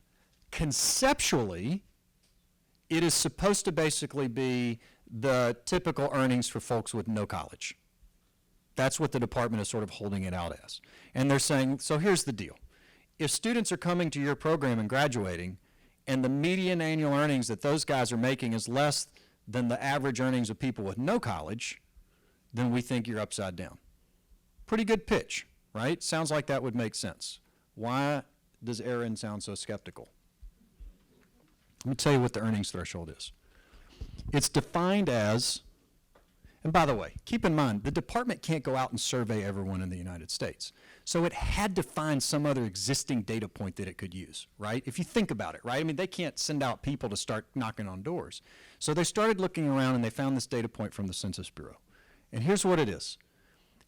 Speaker 1: Conceptually, it is supposed to basically be the typical earnings for folks with no college. That's what the department is sort of holding it out as. And they're saying, so here's the deal. If students are coming to your program and graduating, and the median annual earnings that those guys are making is less than the average earnings of people with no college, then we think you're upside down. Pretty good pitch, right? Sounds like that would make sense. Why does Aaron sound so skeptical? Let me tell you what the earnings threshold is. It's defined as, and by the way, keep in mind, the department can't go out and survey everyone in the United States. So it had to find some other existing data point that it could use, right? If you think about it, right? I mean, they can't send out people to start knocking on doors. So they started looking around and they found this data point from the Census Bureau. And here's what it is.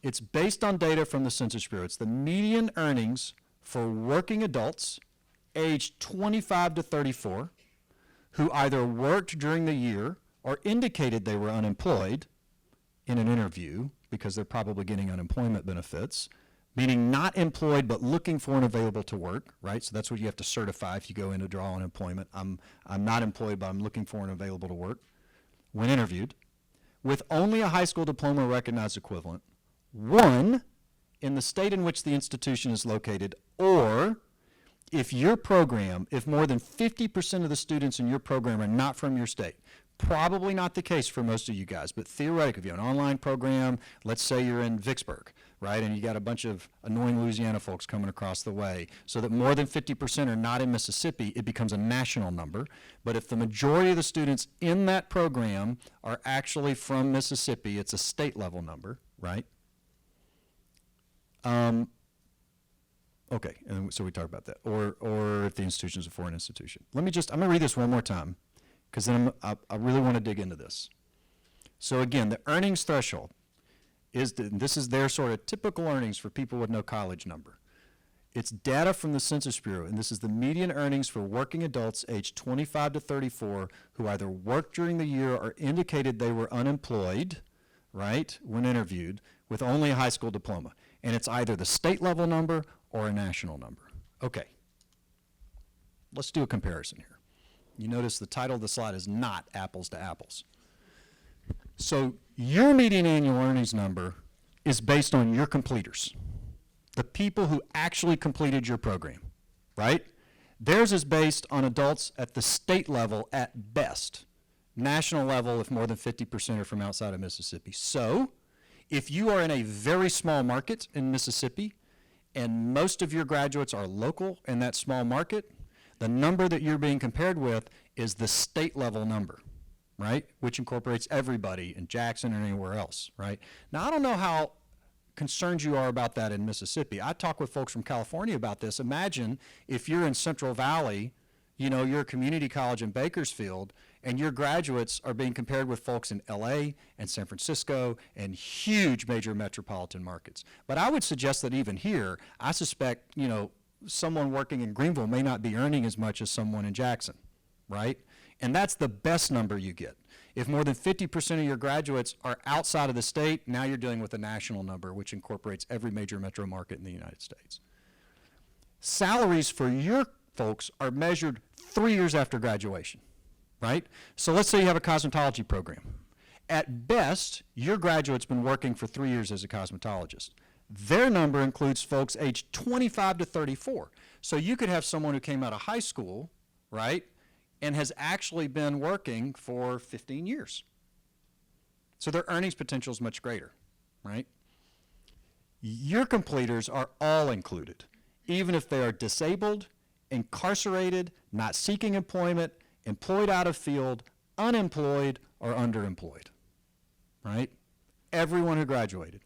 Speaker 1: It's based on data from the Census Bureau. It's the median earnings for working adults aged 25 to 34 who either worked during the year or indicated they were unemployed in an interview because they're probably getting unemployment benefits, meaning not employed but looking for and available to work, right? So that's what you have to certify if you go in to draw unemployment. I'm not employed, but I'm looking for and available to work when interviewed, with only a high school diploma or recognized equivalent, one, in the state in which the institution is located, or if your program, if more than 50% of the students in your program are not from your state. Probably not the case for most of you guys, but theoretically, if you have an online program, let's say you're in Vicksburg, right, and you got a bunch of annoying Louisiana folks coming across the way, so that more than 50% are not in Mississippi, it becomes a national number. But if the majority of the students in that program are actually from Mississippi, it's a state level number, right? Okay, and so we talked about that. Or if the institution is a foreign institution. I'm gonna read this one more time, because then I really want to dig into this. So again, the earnings threshold is, this is their sort of typical earnings for people with no college number. It's data from the Census Bureau, and this is the median earnings for working adults aged 25 to 34 who either worked during the year or indicated they were unemployed, right, when interviewed, with only a high school diploma. And it's either the state level number or a national number. Okay, let's do a comparison here. You notice the title of the slide is not apples to apples. So your median annual earnings number is based on your completers, the people who actually completed your program, right? Theirs is based on adults at the state level at best. National level if more than 50% are from outside of Mississippi. So if you are in a very small market in Mississippi and most of your graduates are local in that small market, the number that you're being compared with is the state level number, right? Which incorporates everybody in Jackson or anywhere else, right? Now, I don't know how concerned you are about that in Mississippi. I talk with folks from California about this. Imagine if you're in Central Valley, you know, you're a community college in Bakersfield, and your graduates are being compared with folks in LA and San Francisco and huge major metropolitan markets. But I would suggest that even here, I suspect, you know, someone working in Greenville may not be earning as much as someone in Jackson, right? And that's the best number you get. If more than 50% of your graduates are outside of the state, now you're dealing with a national number, which incorporates every major metro market in the United States. Salaries for your folks are measured 3 years after graduation, right? So let's say you have a cosmetology program. At best, your graduate's been working for 3 years as a cosmetologist. Their number includes folks aged 25 to 34. So you could have someone who came out of high school, right, and has actually been working for 15 years. So their earnings potential is much greater, right? Your completers are all included, even if they are disabled, incarcerated, not seeking employment, employed out of field, unemployed, or underemployed, right? Everyone who graduated.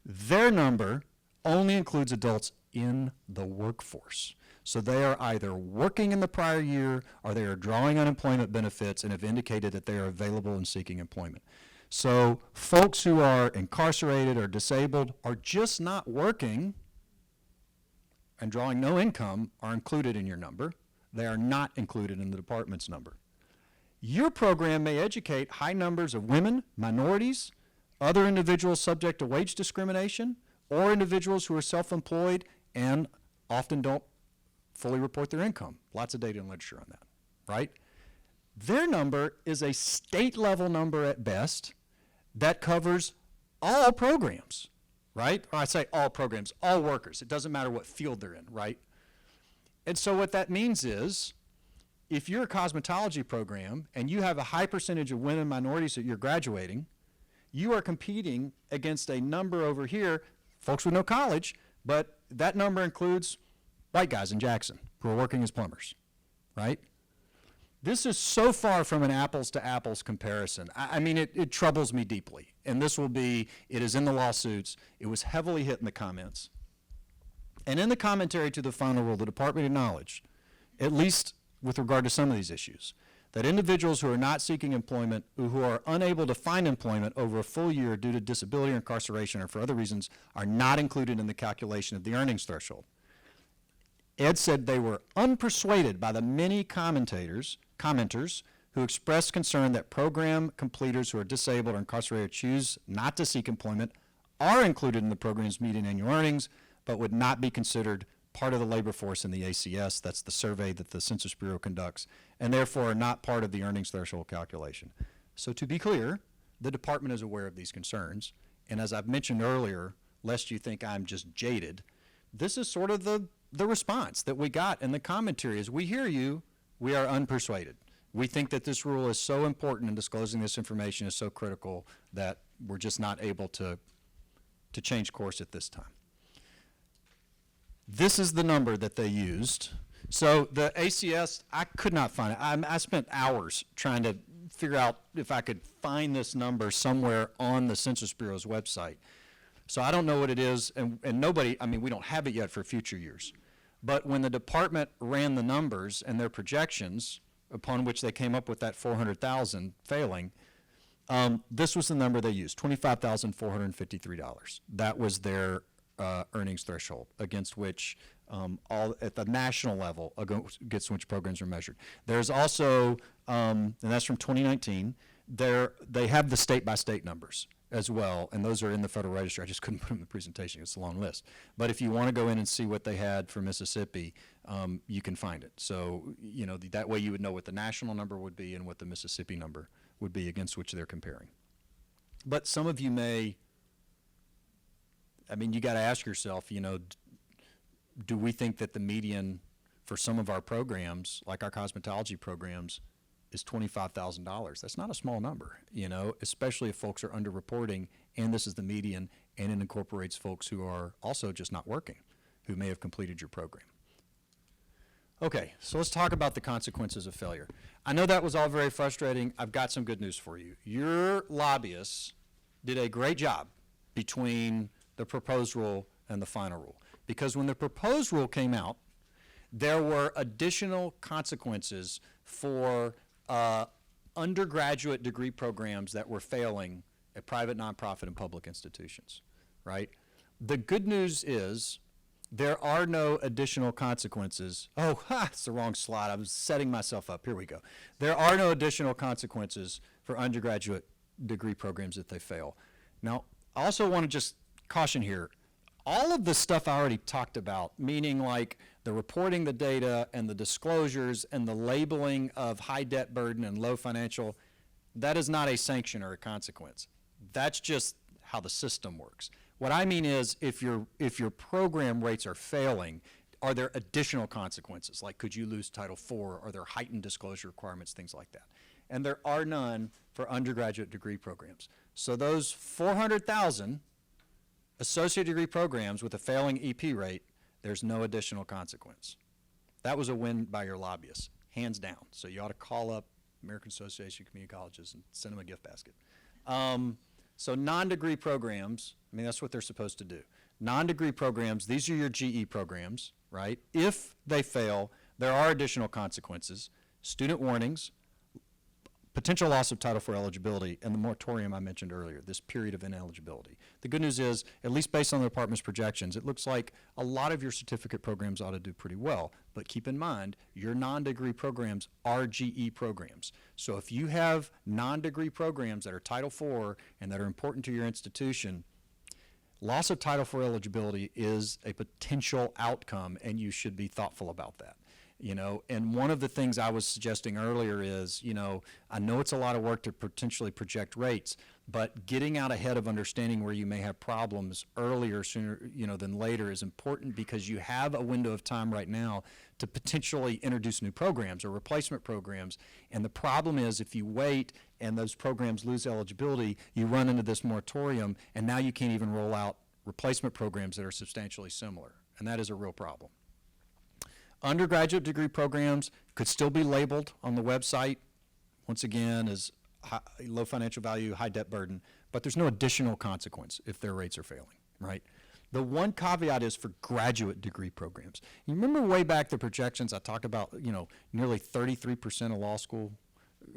Speaker 1: Their number only includes adults in the workforce. So they are either working in the prior year or they are drawing unemployment benefits and have indicated that they are available and seeking employment. So folks who are incarcerated or disabled or just not working and drawing no income are included in your number. They are not included in the department's number. Your program may educate high numbers of women, minorities, other individuals subject to wage discrimination, or individuals who are self-employed and often don't fully report their income. Lots of data and literature on that, right? Their number is a state-level number at best that covers all programs, right? Or I say all programs, all workers. It doesn't matter what field they're in, right? And so what that means is, if you're a cosmetology program and you have a high percentage of women and minorities that you're graduating, you are competing against a number over here, folks with no college, but that number includes white guys in Jackson who are working as plumbers, right? This is so far from an apples to apples comparison. I mean, it troubles me deeply. And this will be, it is in the lawsuits. It was heavily hit in the comments. And in the commentary to the final rule, the department acknowledged, at least with regard to some of these issues, that individuals who are not seeking employment, who are unable to find employment over a full year due to disability or incarceration or for other reasons, are not included in the calculation of the earnings threshold. Ed said they were unpersuaded by the many commenters who expressed concern that program completers who are disabled or incarcerated choose not to seek employment are included in the program's median annual earnings, but would not be considered part of the labor force in the ACS, that's the survey that the Census Bureau conducts, and therefore are not part of the earnings threshold calculation. So to be clear, the department is aware of these concerns, and as I've mentioned earlier, lest you think I'm just jaded, this is sort of the response that we got in the commentary is, we hear you, we are unpersuaded. We think that this rule is so important and disclosing this information is so critical that we're just not able to change course at this time. This is the number that they used. So the ACS, I could not find it. I spent hours trying to figure out if I could find this number somewhere on the Census Bureau's website. So I don't know what it is, and nobody, I mean, we don't have it yet for future years. But when the department ran the numbers and their projections, upon which they came up with that 400,000 failing, this was the number they used, $25,453. That was their earnings threshold against which all at the national level against which programs are measured. There's also, and that's from 2019, they have the state-by-state numbers as well, and those are in the Federal Register. I just couldn't put them in the presentation. It's a long list. But if you want to go in and see what they had for Mississippi, you can find it. So, you know, that way you would know what the national number would be and what the Mississippi number would be against which they're comparing. But some of you may, I mean, you got to ask yourself, you know, do we think that the median for some of our programs, like our cosmetology programs, is $25,000? That's not a small number, you know, especially if folks are underreporting and this is the median and it incorporates folks who are also just not working, who may have completed your program. Okay, so let's talk about the consequences of failure. I know that was all very frustrating. I've got some good news for you. Your lobbyists did a great job between the proposed rule and the final rule. Because when the proposed rule came out, there were additional consequences for undergraduate degree programs that were failing at private, nonprofit, and public institutions, right? The good news is there are no additional consequences. Oh, it's the wrong slide. I was setting myself up. Here we go. There are no additional consequences for undergraduate degree programs if they fail. Now, I also want to just caution here, all of the stuff I already talked about, meaning like the reporting the data and the disclosures and the labeling of high debt burden and low financial, that is not a sanction or a consequence. That's just how the system works. What I mean is if your program rates are failing, are there additional consequences? Like could you lose Title IV? Are there heightened disclosure requirements, things like that? And there are none for undergraduate degree programs. So those 400,000 associate degree programs with a failing EP rate, there's no additional consequence. That was a win by your lobbyists, hands down. So you ought to call up American Association of Community Colleges and send them a gift basket. So non-degree programs, I mean, that's what they're supposed to do. non-degree programs, these are your GE programs, right? If they fail, there are additional consequences, student warnings, potential loss of Title IV eligibility, and the moratorium I mentioned earlier, this period of ineligibility. The good news is, at least based on the department's projections, it looks like a lot of your certificate programs ought to do pretty well. But keep in mind, your non-degree programs are GE programs. So if you have non-degree programs that are Title IV and that are important to your institution, loss of Title IV eligibility is a potential outcome, and you should be thoughtful about that. You know, and one of the things I was suggesting earlier is, you know, I know it's a lot of work to potentially project rates, but getting out ahead of understanding where you may have problems earlier, sooner, you know, than later is important, because you have a window of time right now to potentially introduce new programs or replacement programs. And the problem is, if you wait and those programs lose eligibility, you run into this moratorium, and now you can't even roll out replacement programs that are substantially similar. And that is a real problem. Undergraduate degree programs could still be labeled on the website, once again, as low financial value, high debt burden, but there's no additional consequence if their rates are failing, right? The one caveat is for graduate degree programs. You remember way back the projections I talked about, you know, nearly 33% of law school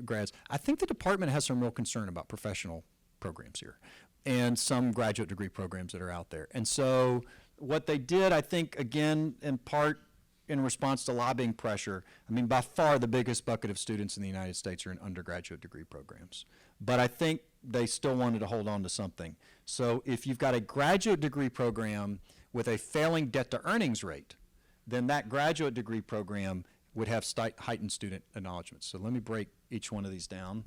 Speaker 1: grads. I think the department has some real concern about professional programs here and some graduate degree programs that are out there. And so what they did, I think, again, in part, in response to lobbying pressure, I mean, by far the biggest bucket of students in the United States are in undergraduate degree programs. But I think they still wanted to hold on to something. So if you've got a graduate degree program with a failing debt to earnings rate, then that graduate degree program would have heightened student acknowledgement. So let me break each one of these down.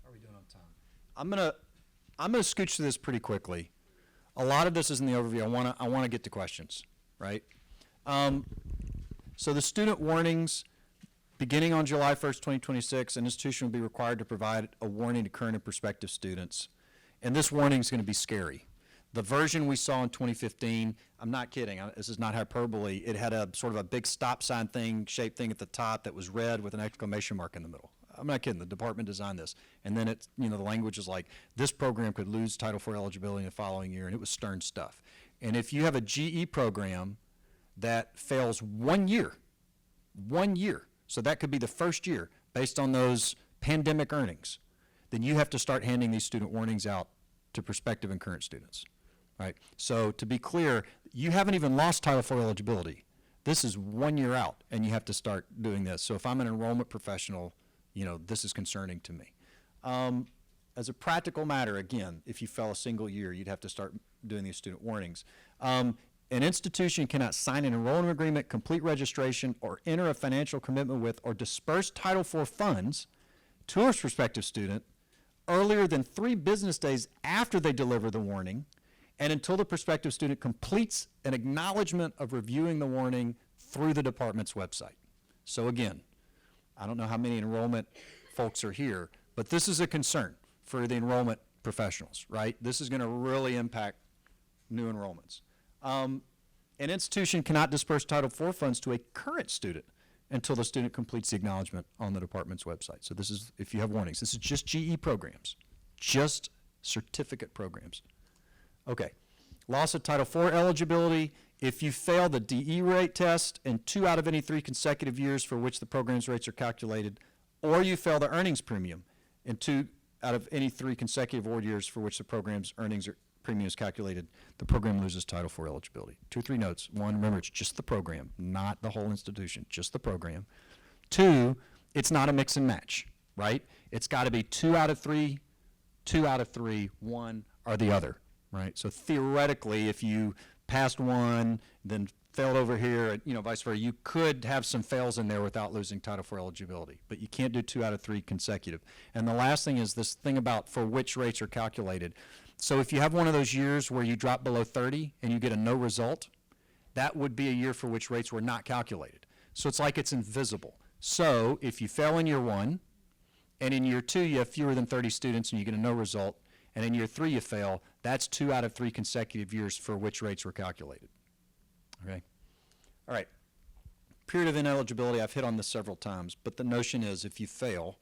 Speaker 1: How are we doing on time? I'm gonna scooch through this pretty quickly. A lot of this is in the overview. I wanna get to questions, right? So the student warnings, beginning on July 1st, 2026, an institution will be required to provide a warning to current and prospective students. And this warning is going to be scary. The version we saw in 2015, I'm not kidding, this is not hyperbole, it had a sort of a big stop sign thing, shaped thing at the top that was red with an exclamation mark in the middle. I'm not kidding, the department designed this. And then it's, you know, the language is like, this program could lose Title IV eligibility in the following year, and it was stern stuff. And if you have a GE program that fails 1 year, so that could be the first year based on those pandemic earnings, then you have to start handing these student warnings out to prospective and current students, right? So to be clear, you haven't even lost Title IV eligibility. This is 1 year out, and you have to start doing this. So if I'm an enrollment professional, you know, this is concerning to me. As a practical matter, again, if you fell a single year, you'd have to start doing these student warnings. An institution cannot sign an enrollment agreement, complete registration, or enter a financial commitment with or disperse Title IV funds to a prospective student earlier than 3 business days after they deliver the warning, and until the prospective student completes an acknowledgement of reviewing the warning through the department's website. So again, I don't know how many enrollment folks are here, but this is a concern for the enrollment professionals, right? This is going to really impact new enrollments. An institution cannot disperse Title IV funds to a current student until the student completes the acknowledgement on the department's website. So this is, if you have warnings, this is just GE programs, just certificate programs. Okay, loss of Title IV eligibility. If you fail the DE rate test in 2 out of any 3 consecutive years for which the program's rates are calculated, or you fail the earnings premium in 2 out of any 3 consecutive award years for which the program's earnings premium is calculated, the program loses Title IV eligibility. 2 or 3 notes. 1, remember, it's just the program, not the whole institution, just the program. 2, it's not a mix and match, right? It's got to be 2 out of 3, 2 out of 3, 1 or the other, right? So theoretically, if you passed 1, then failed over here, you know, vice versa, you could have some fails in there without losing Title IV eligibility, but you can't do 2 out of 3 consecutive. And the last thing is this thing about for which rates are calculated. So if you have one of those years where you drop below 30 and you get a no result, that would be a year for which rates were not calculated. So it's like it's invisible. So if you fail in year 1, and in year 2 you have fewer than 30 students and you get a no result, and in year 3 you fail, that's 2 out of 3 consecutive years for which rates were calculated. Okay? All right. Period of ineligibility, I've hit on this several times, but the notion is if you fail,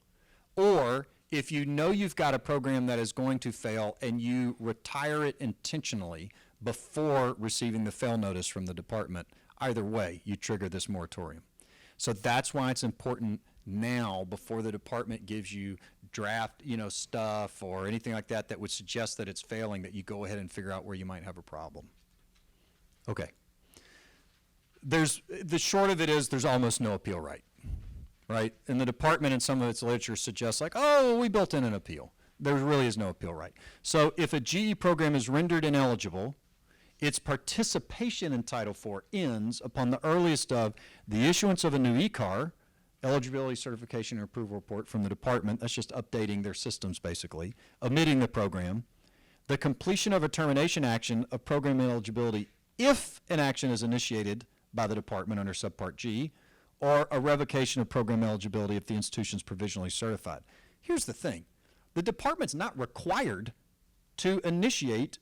Speaker 1: or if you know you've got a program that is going to fail and you retire it intentionally before receiving the fail notice from the department, either way, you trigger this moratorium. So that's why it's important now, before the department gives you draft, stuff or anything like that that would suggest that it's failing, that you go ahead and figure out where you might have a problem. Okay. The short of it is there's almost no appeal right? And the department in some of its literature suggests like, oh, we built in an appeal. There really is no appeal right. So if a GE program is rendered ineligible, its participation in Title IV ends upon the earliest of the issuance of a new ECAR, eligibility certification and approval report from the department, that's just updating their systems basically, omitting the program, the completion of a termination action of program eligibility if an action is initiated by the department under Subpart G, or a revocation of program eligibility if the institution is provisionally certified. Here's the thing. The department's not required to initiate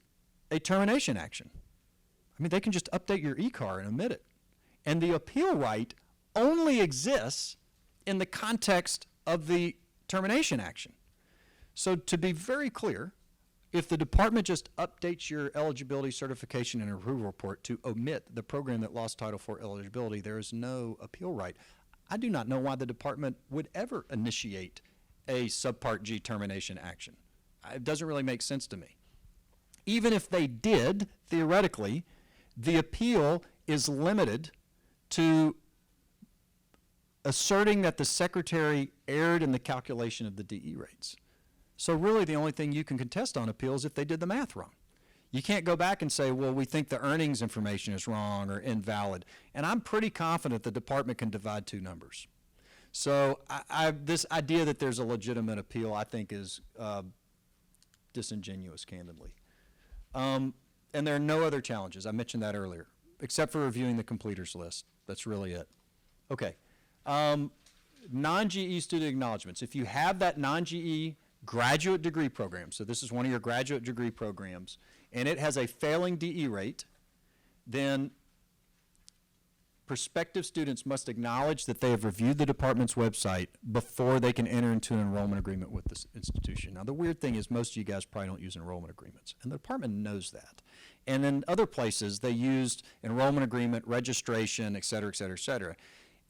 Speaker 1: a termination action. I mean, they can just update your ECAR and omit it. And the appeal right only exists in the context of the termination action. So to be very clear, if the department just updates your eligibility certification and approval report to omit the program that lost Title IV eligibility, there is no appeal right. I do not know why the department would ever initiate a Subpart G termination action. It doesn't really make sense to me. Even if they did, theoretically, the appeal is limited to asserting that the secretary erred in the calculation of the DE rates. So really the only thing you can contest on appeal is if they did the math wrong. You can't go back and say, well, we think the earnings information is wrong or invalid. And I'm pretty confident the department can divide two numbers. So this idea that there's a legitimate appeal, I think, is disingenuous, candidly. And there are no other challenges. I mentioned that earlier, except for reviewing the completers list. That's really it. Okay. Non-GE student acknowledgements. If you have that non-GE graduate degree program, so this is one of your graduate degree programs, and it has a failing DE rate, then prospective students must acknowledge that they have reviewed the department's website before they can enter into an enrollment agreement with this institution. Now, the weird thing is most of you guys probably don't use enrollment agreements, and the department knows that. And in other places, they used enrollment agreement, registration, et cetera, et cetera, et cetera.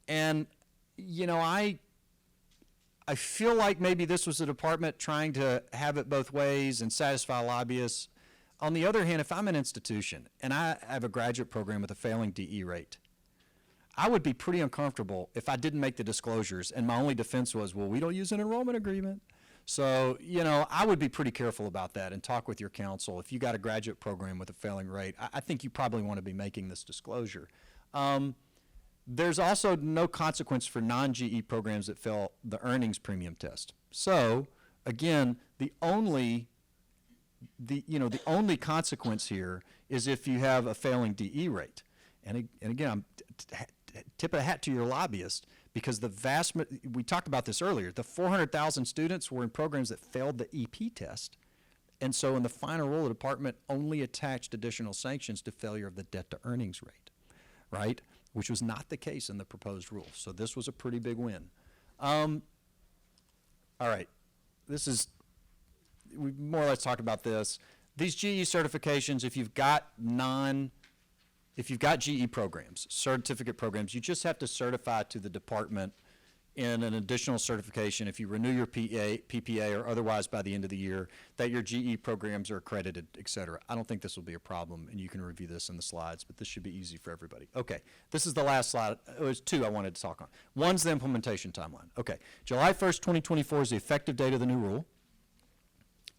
Speaker 1: And, I feel like maybe this was the department trying to have it both ways and satisfy lobbyists. On the other hand, if I'm an institution and I have a graduate program with a failing DE rate, I would be pretty uncomfortable if I didn't make the disclosures and my only defense was, well, we don't use an enrollment agreement. So, I would be pretty careful about that and talk with your counsel. If you got a graduate program with a failing rate, I think you probably want to be making this disclosure. There's also no consequence for non-GE programs that fail the earnings premium test. So, again, the only consequence here is if you have a failing DE rate. And again, I'm tip of the hat to your lobbyist, because we talked about this earlier, the 400,000 students were in programs that failed the EP test. And so in the final rule, the department only attached additional sanctions to failure of the debt to earnings rate, right? Which was not the case in the proposed rule. So this was a pretty big win. All right, we more or less talked about this. These GE certifications, if you've got GE programs, certificate programs, you just have to certify to the department in an additional certification if you renew your PPA or otherwise by the end of the year that your GE programs are accredited, et cetera. I don't think this will be a problem, and you can review this in the slides, but this should be easy for everybody. Okay, this is the last slide. It was two I wanted to talk on. One's the implementation timeline. Okay, July 1st, 2024 is the effective date of the new rule.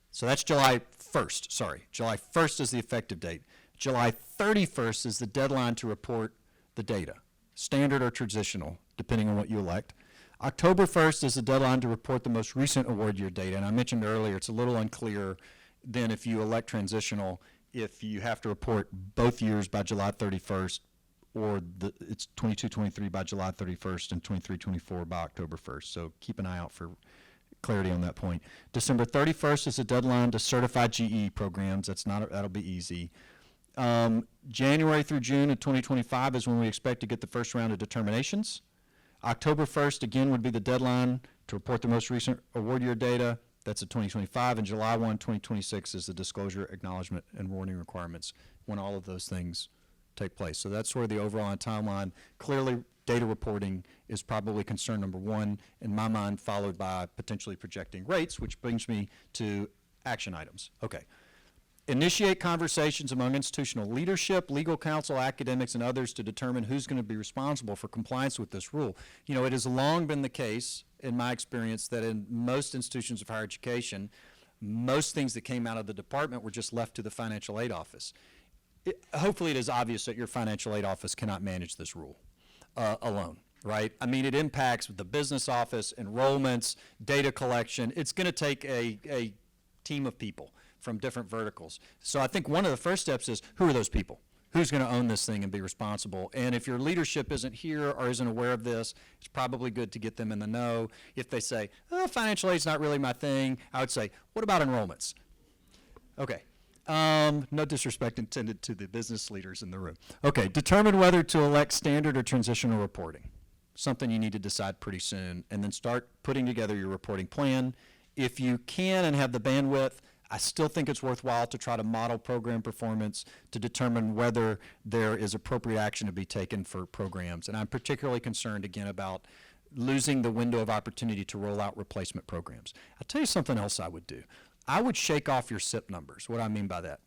Speaker 1: So that's July 1st, sorry. July 1st is the effective date. July 31st is the deadline to report the data, standard or transitional, depending on what you elect. October 1st is the deadline to report the most recent award year data, and I mentioned earlier it's a little unclear then if you elect transitional, if you have to report both years by July 31st, or it's 22-23 by July 31st and 23-24 by October 1st. So keep an eye out for clarity on that point. December 31st is the deadline to certify GE programs. That'll be easy. January through June of 2025 is when we expect to get the first round of determinations. October 1st, again, would be the deadline to report the most recent award year data. That's a 2025, and July 1, 2026 is the disclosure, acknowledgement, and warning requirements when all of those things take place. So that's sort of the overall timeline. Clearly, data reporting is probably concern number one in my mind, followed by potentially projecting rates, which brings me to action items. Okay. Initiate conversations among institutional leadership, legal counsel, academics, and others to determine who's going to be responsible for compliance with this rule. You know, it has long been the case, in my experience, that in most institutions of higher education, most things that came out of the department were just left to the financial aid office. Hopefully it is obvious that your financial aid office cannot manage this rule alone, right? I mean, it impacts the business office, enrollments, data collection. It's going to take a team of people from different verticals. So I think one of the first steps is, who are those people? Who's going to own this thing and be responsible? And if your leadership isn't here or isn't aware of this, it's probably good to get them in the know. If they say, oh, financial aid's not really my thing, I would say, what about enrollments? Okay. No disrespect intended to the business leaders in the room. Okay, determine whether to elect standard or transitional reporting. Something you need to decide pretty soon, and then start putting together your reporting plan. If you can and have the bandwidth, I still think it's worthwhile to try to model program performance to determine whether there is appropriate action to be taken for programs. And I'm particularly concerned, again, about losing the window of opportunity to roll out replacement programs. I'll tell you something else I would do. I would shake off your SIP numbers. What do I mean by that?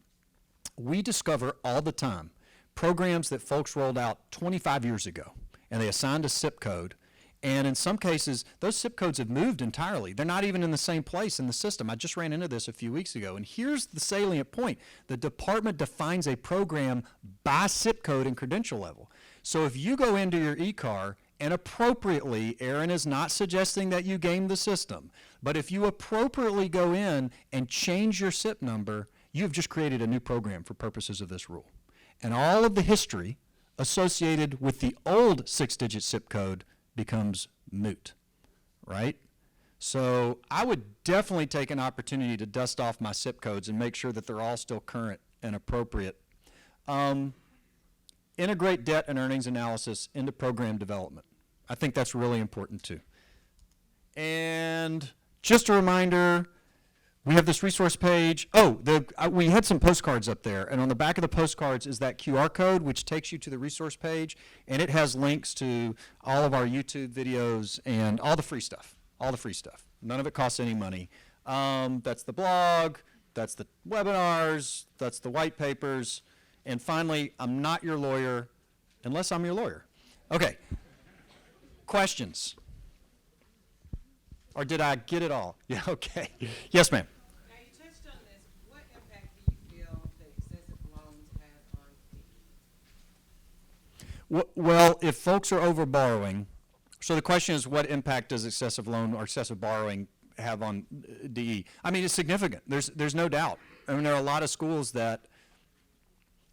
Speaker 1: We discover all the time programs that folks rolled out 25 years ago, and they assigned a SIP code, and in some cases, those SIP codes have moved entirely. They're not even in the same place in the system. I just ran into this a few weeks ago, and here's the salient point. The department defines a program by SIP code and credential level. So if you go into your e-car, and appropriately, Aaron is not suggesting that you game the system, but if you appropriately go in and change your SIP number, you've just created a new program for purposes of this rule. And all of the history associated with the old 6-digit SIP code becomes moot, right? So I would definitely take an opportunity to dust off my SIP codes and make sure that they're all still current and appropriate. Integrate debt and earnings analysis into program development. I think that's really important too. And just a reminder, we have this resource page. Oh, we had some postcards up there, and on the back of the postcards is that QR code, which takes you to the resource page, and it has links to all of our YouTube videos and all the free stuff, None of it costs any money. That's the blog, that's the webinars, that's the white papers, and finally, I'm not your lawyer unless I'm your lawyer. Okay, questions? Or did I get it all? Yeah, okay. Yes, ma'am.
Speaker 2: Now, you touched on this. What impact do you feel that excessive loans have on DE?
Speaker 1: Well, if folks are over borrowing, so the question is, what impact does excessive loan or excessive borrowing have on DE? I mean, it's significant. There's no doubt. I mean, there are a lot of schools that,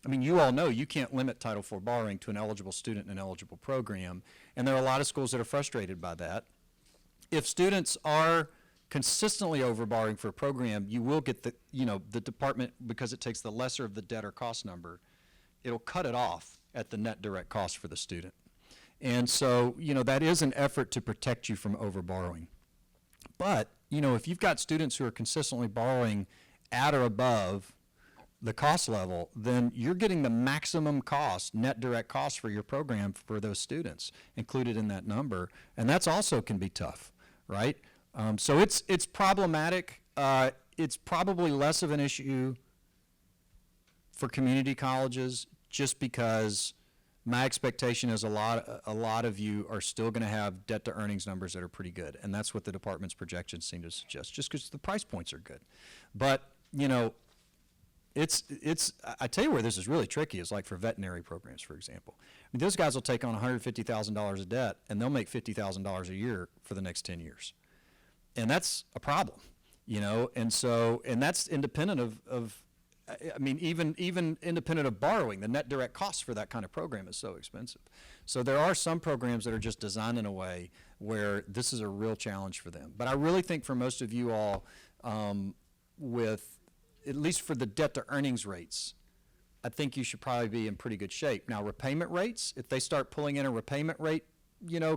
Speaker 1: I mean, you all know you can't limit Title IV borrowing to an eligible student in an eligible program, and there are a lot of schools that are frustrated by that. If students are consistently overborrowing for a program, you will get the department, because it takes the lesser of the debt or cost number, it'll cut it off at the net direct cost for the student. And so, that is an effort to protect you from overborrowing. But, if you've got students who are consistently borrowing at or above the cost level, then you're getting the maximum cost, net direct cost for your program for those students included in that number. And that's also can be tough. Right? So it's problematic. It's probably less of an issue for community colleges, just because my expectation is a lot of you are still going to have debt to earnings numbers that are pretty good, and that's what the department's projections seem to suggest, just because the price points are good. But I tell you where this is really tricky is like for veterinary programs, for example. I mean, those guys will take on $150,000 of debt, and they'll make $50,000 a year for the next 10 years. And that's a problem, and that's independent of I mean, even independent of borrowing. The net direct cost for that kind of program is so expensive. So there are some programs that are just designed in a way where this is a real challenge for them. But I really think for most of you all, with at least for the debt to earnings rates, I think you should probably be in pretty good shape. Now, repayment rates, if they start pulling in a repayment rate,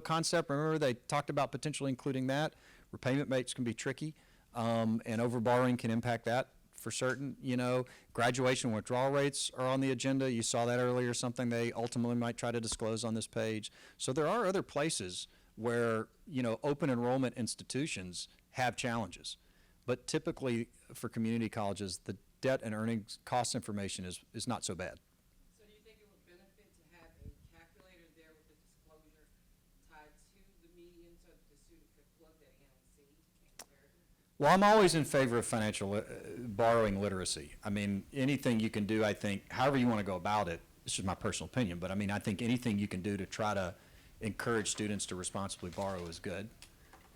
Speaker 1: concept, remember they talked about potentially including that. Repayment rates can be tricky. And overborrowing can impact that for certain. You know, graduation withdrawal rates are on the agenda. You saw that earlier, something they ultimately might try to disclose on this page. So there are other places where, you know, open enrollment institutions have challenges. But typically, for community colleges, the debt and earnings cost information is not so bad.
Speaker 2: So do you think it would benefit to have a calculator there with the disclosure tied to the median so that the student could plug that in and see in comparison?
Speaker 1: Well, I'm always in favor of financial borrowing literacy. I mean, anything you can do, I think, however you want to go about it, this is my personal opinion, but I mean, I think anything you can do to try to encourage students to responsibly borrow is good.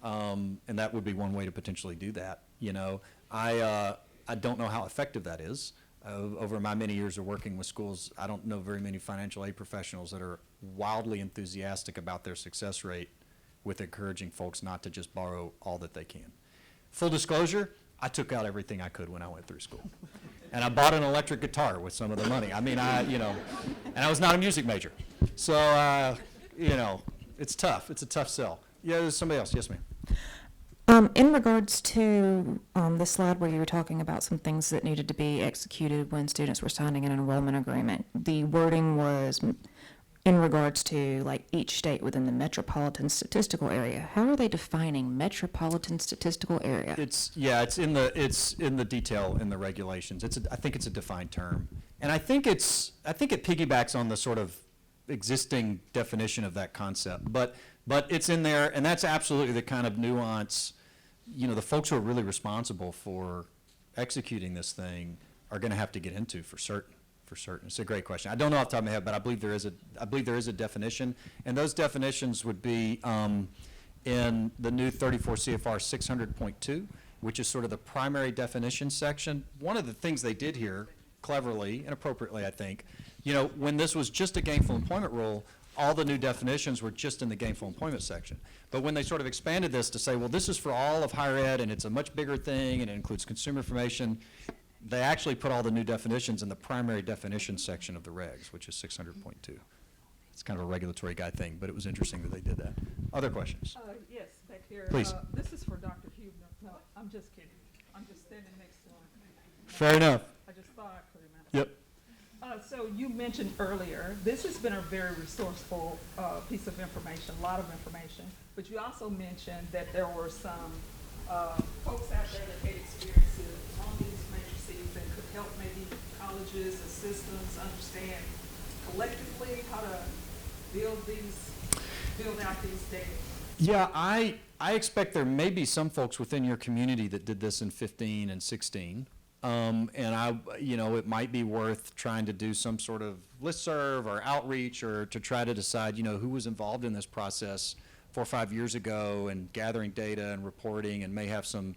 Speaker 1: And that would be one way to potentially do that. You know, I don't know how effective that is. Over my many years of working with schools, I don't know very many financial aid professionals that are wildly enthusiastic about their success rate with encouraging folks not to just borrow all that they can. Full disclosure, I took out everything I could when I went through school. And I bought an electric guitar with some of the money. I mean, you know, and I was not a music major. So, you know, it's tough. It's a tough sell. Yeah, there's somebody else. Yes, ma'am.
Speaker 3: In regards to the slide where you were talking about some things that needed to be executed when students were signing an enrollment agreement, the wording was in regards to like each state within the metropolitan statistical area. How are they defining metropolitan statistical area?
Speaker 1: It's in the detail in the regulations. I think it's a defined term, and I think it piggybacks on the sort of existing definition of that concept. But it's in there, and that's absolutely the kind of nuance. You know, the folks who are really responsible for executing this thing are going to have to get into for certain. It's a great question. I don't know off the top of my head, but I believe there is a definition, and those definitions would be in the new 34 CFR 600.2, which is sort of the primary definition section. One of the things they did here, cleverly and appropriately, I think, you know, when this was just a gainful employment rule, all the new definitions were just in the gainful employment section. But when they sort of expanded this to say, well, this is for all of higher ed, and it's a much bigger thing, and it includes consumer information, they actually put all the new definitions in the primary definition section of the regs, which is 600.2. It's kind of a regulatory guy thing, but it was interesting that they did that. Other questions?
Speaker 4: Yes, back here.
Speaker 1: Please.
Speaker 4: This is for Dr. Huebner. No, I'm just kidding. I'm just standing next to him.
Speaker 1: Fair enough.
Speaker 4: I just thought I'd put him out.
Speaker 1: Yep.
Speaker 4: So you mentioned earlier, this has been a very resourceful piece of information, a lot of information. But you also mentioned that there were some folks out there that had experiences on these matrices that could help maybe colleges and systems understand collectively how to build out these data.
Speaker 1: Yeah, I expect there may be some folks within your community that did this in 15 and 16. And it might be worth trying to do some sort of listserv or outreach or to try to decide, you know, who was involved in this process 4 or 5 years ago and gathering data and reporting and may have some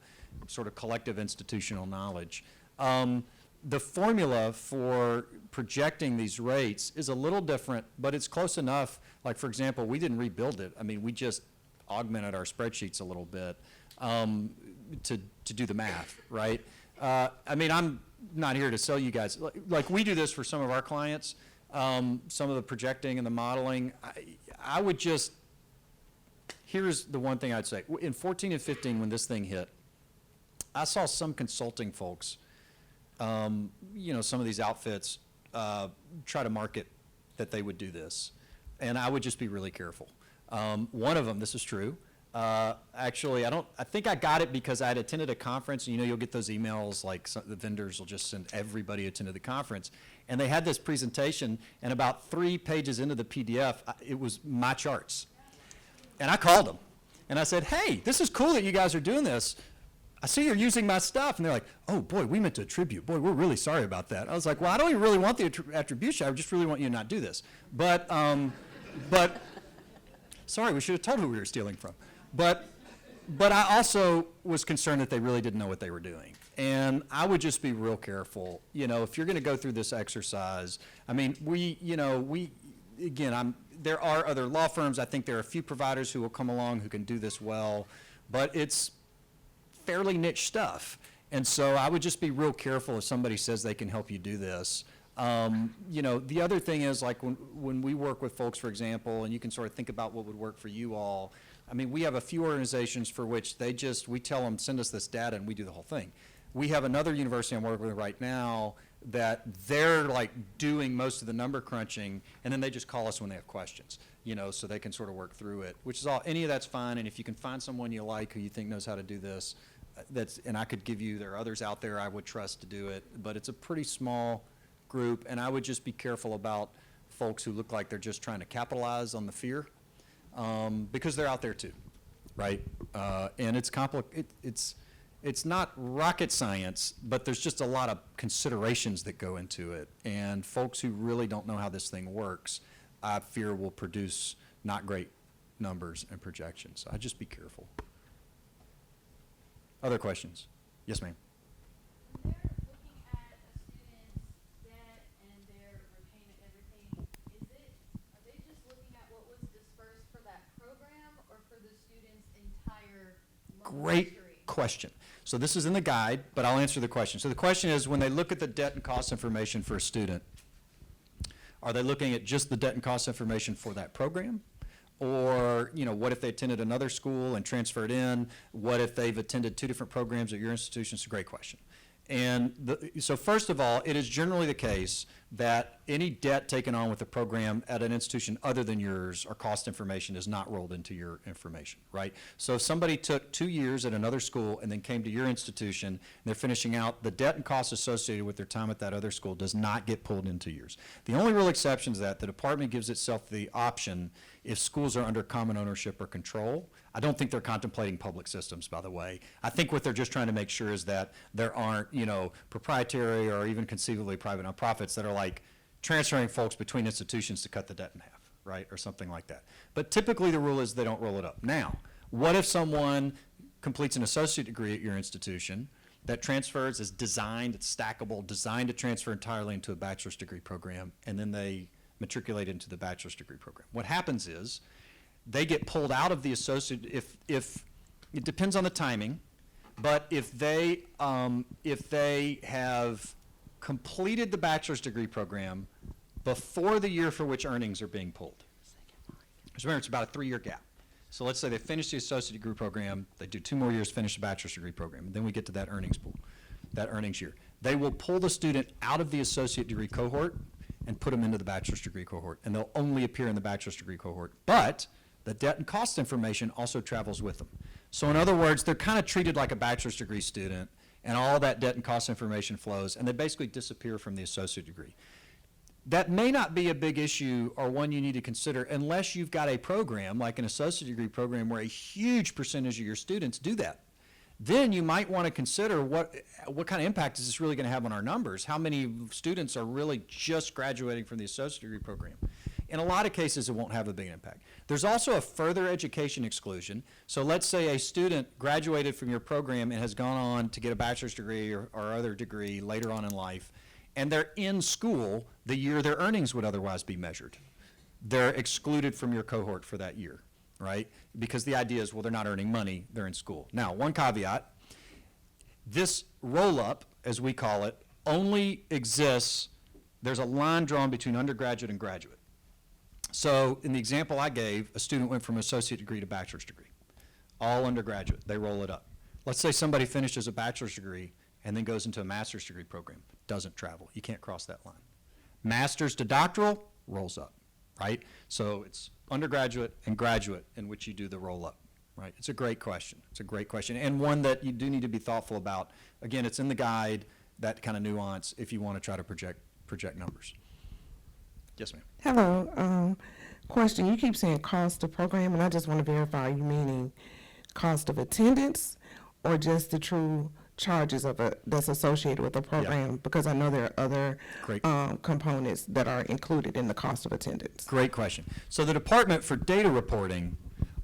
Speaker 1: sort of collective institutional knowledge. The formula for projecting these rates is a little different, but it's close enough. Like, for example, we didn't rebuild it. I mean, we just augmented our spreadsheets a little bit to do the math, right? I mean, I'm not here to sell you guys. Like we do this for some of our clients, some of the projecting and the modeling. I would just, here's the one thing I'd say. In 14 and 15, when this thing hit, I saw some consulting folks, some of these outfits try to market that they would do this. And I would just be really careful. One of them, this is true. Actually, I think I got it because I had attended a conference, and you'll get those emails like the vendors will just send everybody who attended the conference. And they had this presentation, and about 3 pages into the PDF, it was my charts. And I called them, and I said, hey, this is cool that you guys are doing this. I see you're using my stuff. And they're like, oh, boy, we meant to attribute. Boy, we're really sorry about that. I was like, well, I don't even really want the attribution. I just really want you to not do this. But sorry, we should have told who we were stealing from. But I also was concerned that they really didn't know what they were doing. And I would just be real careful. If you're going to go through this exercise, I mean, there are other law firms. I think there are a few providers who will come along who can do this well, but it's fairly niche stuff. And so I would just be real careful if somebody says they can help you do this. The other thing is, like when we work with folks, for example, and you can sort of think about what would work for you all, I mean, we have a few organizations for which we tell them, send us this data, and we do the whole thing. We have another university I'm working with right now that they're like doing most of the number crunching, and then they just call us when they have questions, so they can sort of work through it, which is all, any of that's fine. And if you can find someone you like who you think knows how to do this, and I could give you, there are others out there I would trust to do it, but it's a pretty small group, and I would just be careful about folks who look like they're just trying to capitalize on the fear, because they're out there too, right? And it's not rocket science, but there's just a lot of considerations that go into it. And folks who really don't know how this thing works, I fear will produce not great numbers and projections. So I'd just be careful. Other questions? Yes, ma'am.
Speaker 5: When they're looking at a student's debt and their repayment and everything, are they just looking at what was dispersed for that program or for the student's entire loan
Speaker 1: Great
Speaker 5: history?
Speaker 1: question. So this is in the guide, but I'll answer the question. So the question is, when they look at the debt and cost information for a student, are they looking at just the debt and cost information for that program? Or, what if they attended another school and transferred in? What if they've attended 2 different programs at your institution? It's a great question. And so first of all, it is generally the case that any debt taken on with a program at an institution other than yours or cost information is not rolled into your information, right? So if somebody took 2 years at another school and then came to your institution and they're finishing out, the debt and costs associated with their time at that other school does not get pulled into yours. The only real exception is that the department gives itself the option if schools are under common ownership or control. I don't think they're contemplating public systems, by the way. I think what they're just trying to make sure is that there aren't, proprietary or even conceivably private nonprofits that are like transferring folks between institutions to cut the debt in half, right, or something like that. But typically the rule is they don't roll it up. Now, what if someone completes an associate degree at your institution that transfers, is designed, it's stackable, designed to transfer entirely into a bachelor's degree program, and then they matriculate into the bachelor's degree program? What happens is they get pulled out of the associate, if it depends on the timing, but if they have completed the bachelor's degree program before the year for which earnings are being pulled. Because remember, it's about a 3-year gap. So let's say they finish the associate degree program, they do 2 more years, finish the bachelor's degree program, and then we get to that earnings pool, that earnings year. They will pull the student out of the associate degree cohort and put them into the bachelor's degree cohort, and they'll only appear in the bachelor's degree cohort. But the debt and cost information also travels with them. So in other words, they're kind of treated like a bachelor's degree student, and all that debt and cost information flows, and they basically disappear from the associate degree. That may not be a big issue or one you need to consider unless you've got a program, like an associate degree program, where a huge percentage of your students do that. Then you might want to consider what kind of impact is this really going to have on our numbers? How many students are really just graduating from the associate degree program? In a lot of cases, it won't have a big impact. There's also a further education exclusion. So let's say a student graduated from your program and has gone on to get a bachelor's degree or other degree later on in life, and they're in school the year their earnings would otherwise be measured. They're excluded from your cohort for that year, right? Because the idea is, well, they're not earning money, they're in school. Now, one caveat, this roll-up, as we call it, only exists, there's a line drawn between undergraduate and graduate. So in the example I gave, a student went from associate degree to bachelor's degree. All undergraduate, they roll it up. Let's say somebody finishes a bachelor's degree and then goes into a master's degree program. Doesn't travel. You can't cross that line. Master's to doctoral, rolls up, right? So it's undergraduate and graduate in which you do the roll up, right? It's a great question. It's a great question, and one that you do need to be thoughtful about. Again, it's in the guide, that kind of nuance, if you want to try to project numbers. Yes, ma'am.
Speaker 6: Hello. Question. You keep saying cost of program, and I just want to verify, you meaning cost of attendance or just the true charges that's associated with the program? Because I know there are other components that are included in the cost of attendance.
Speaker 1: Great question. So the Department for Data Reporting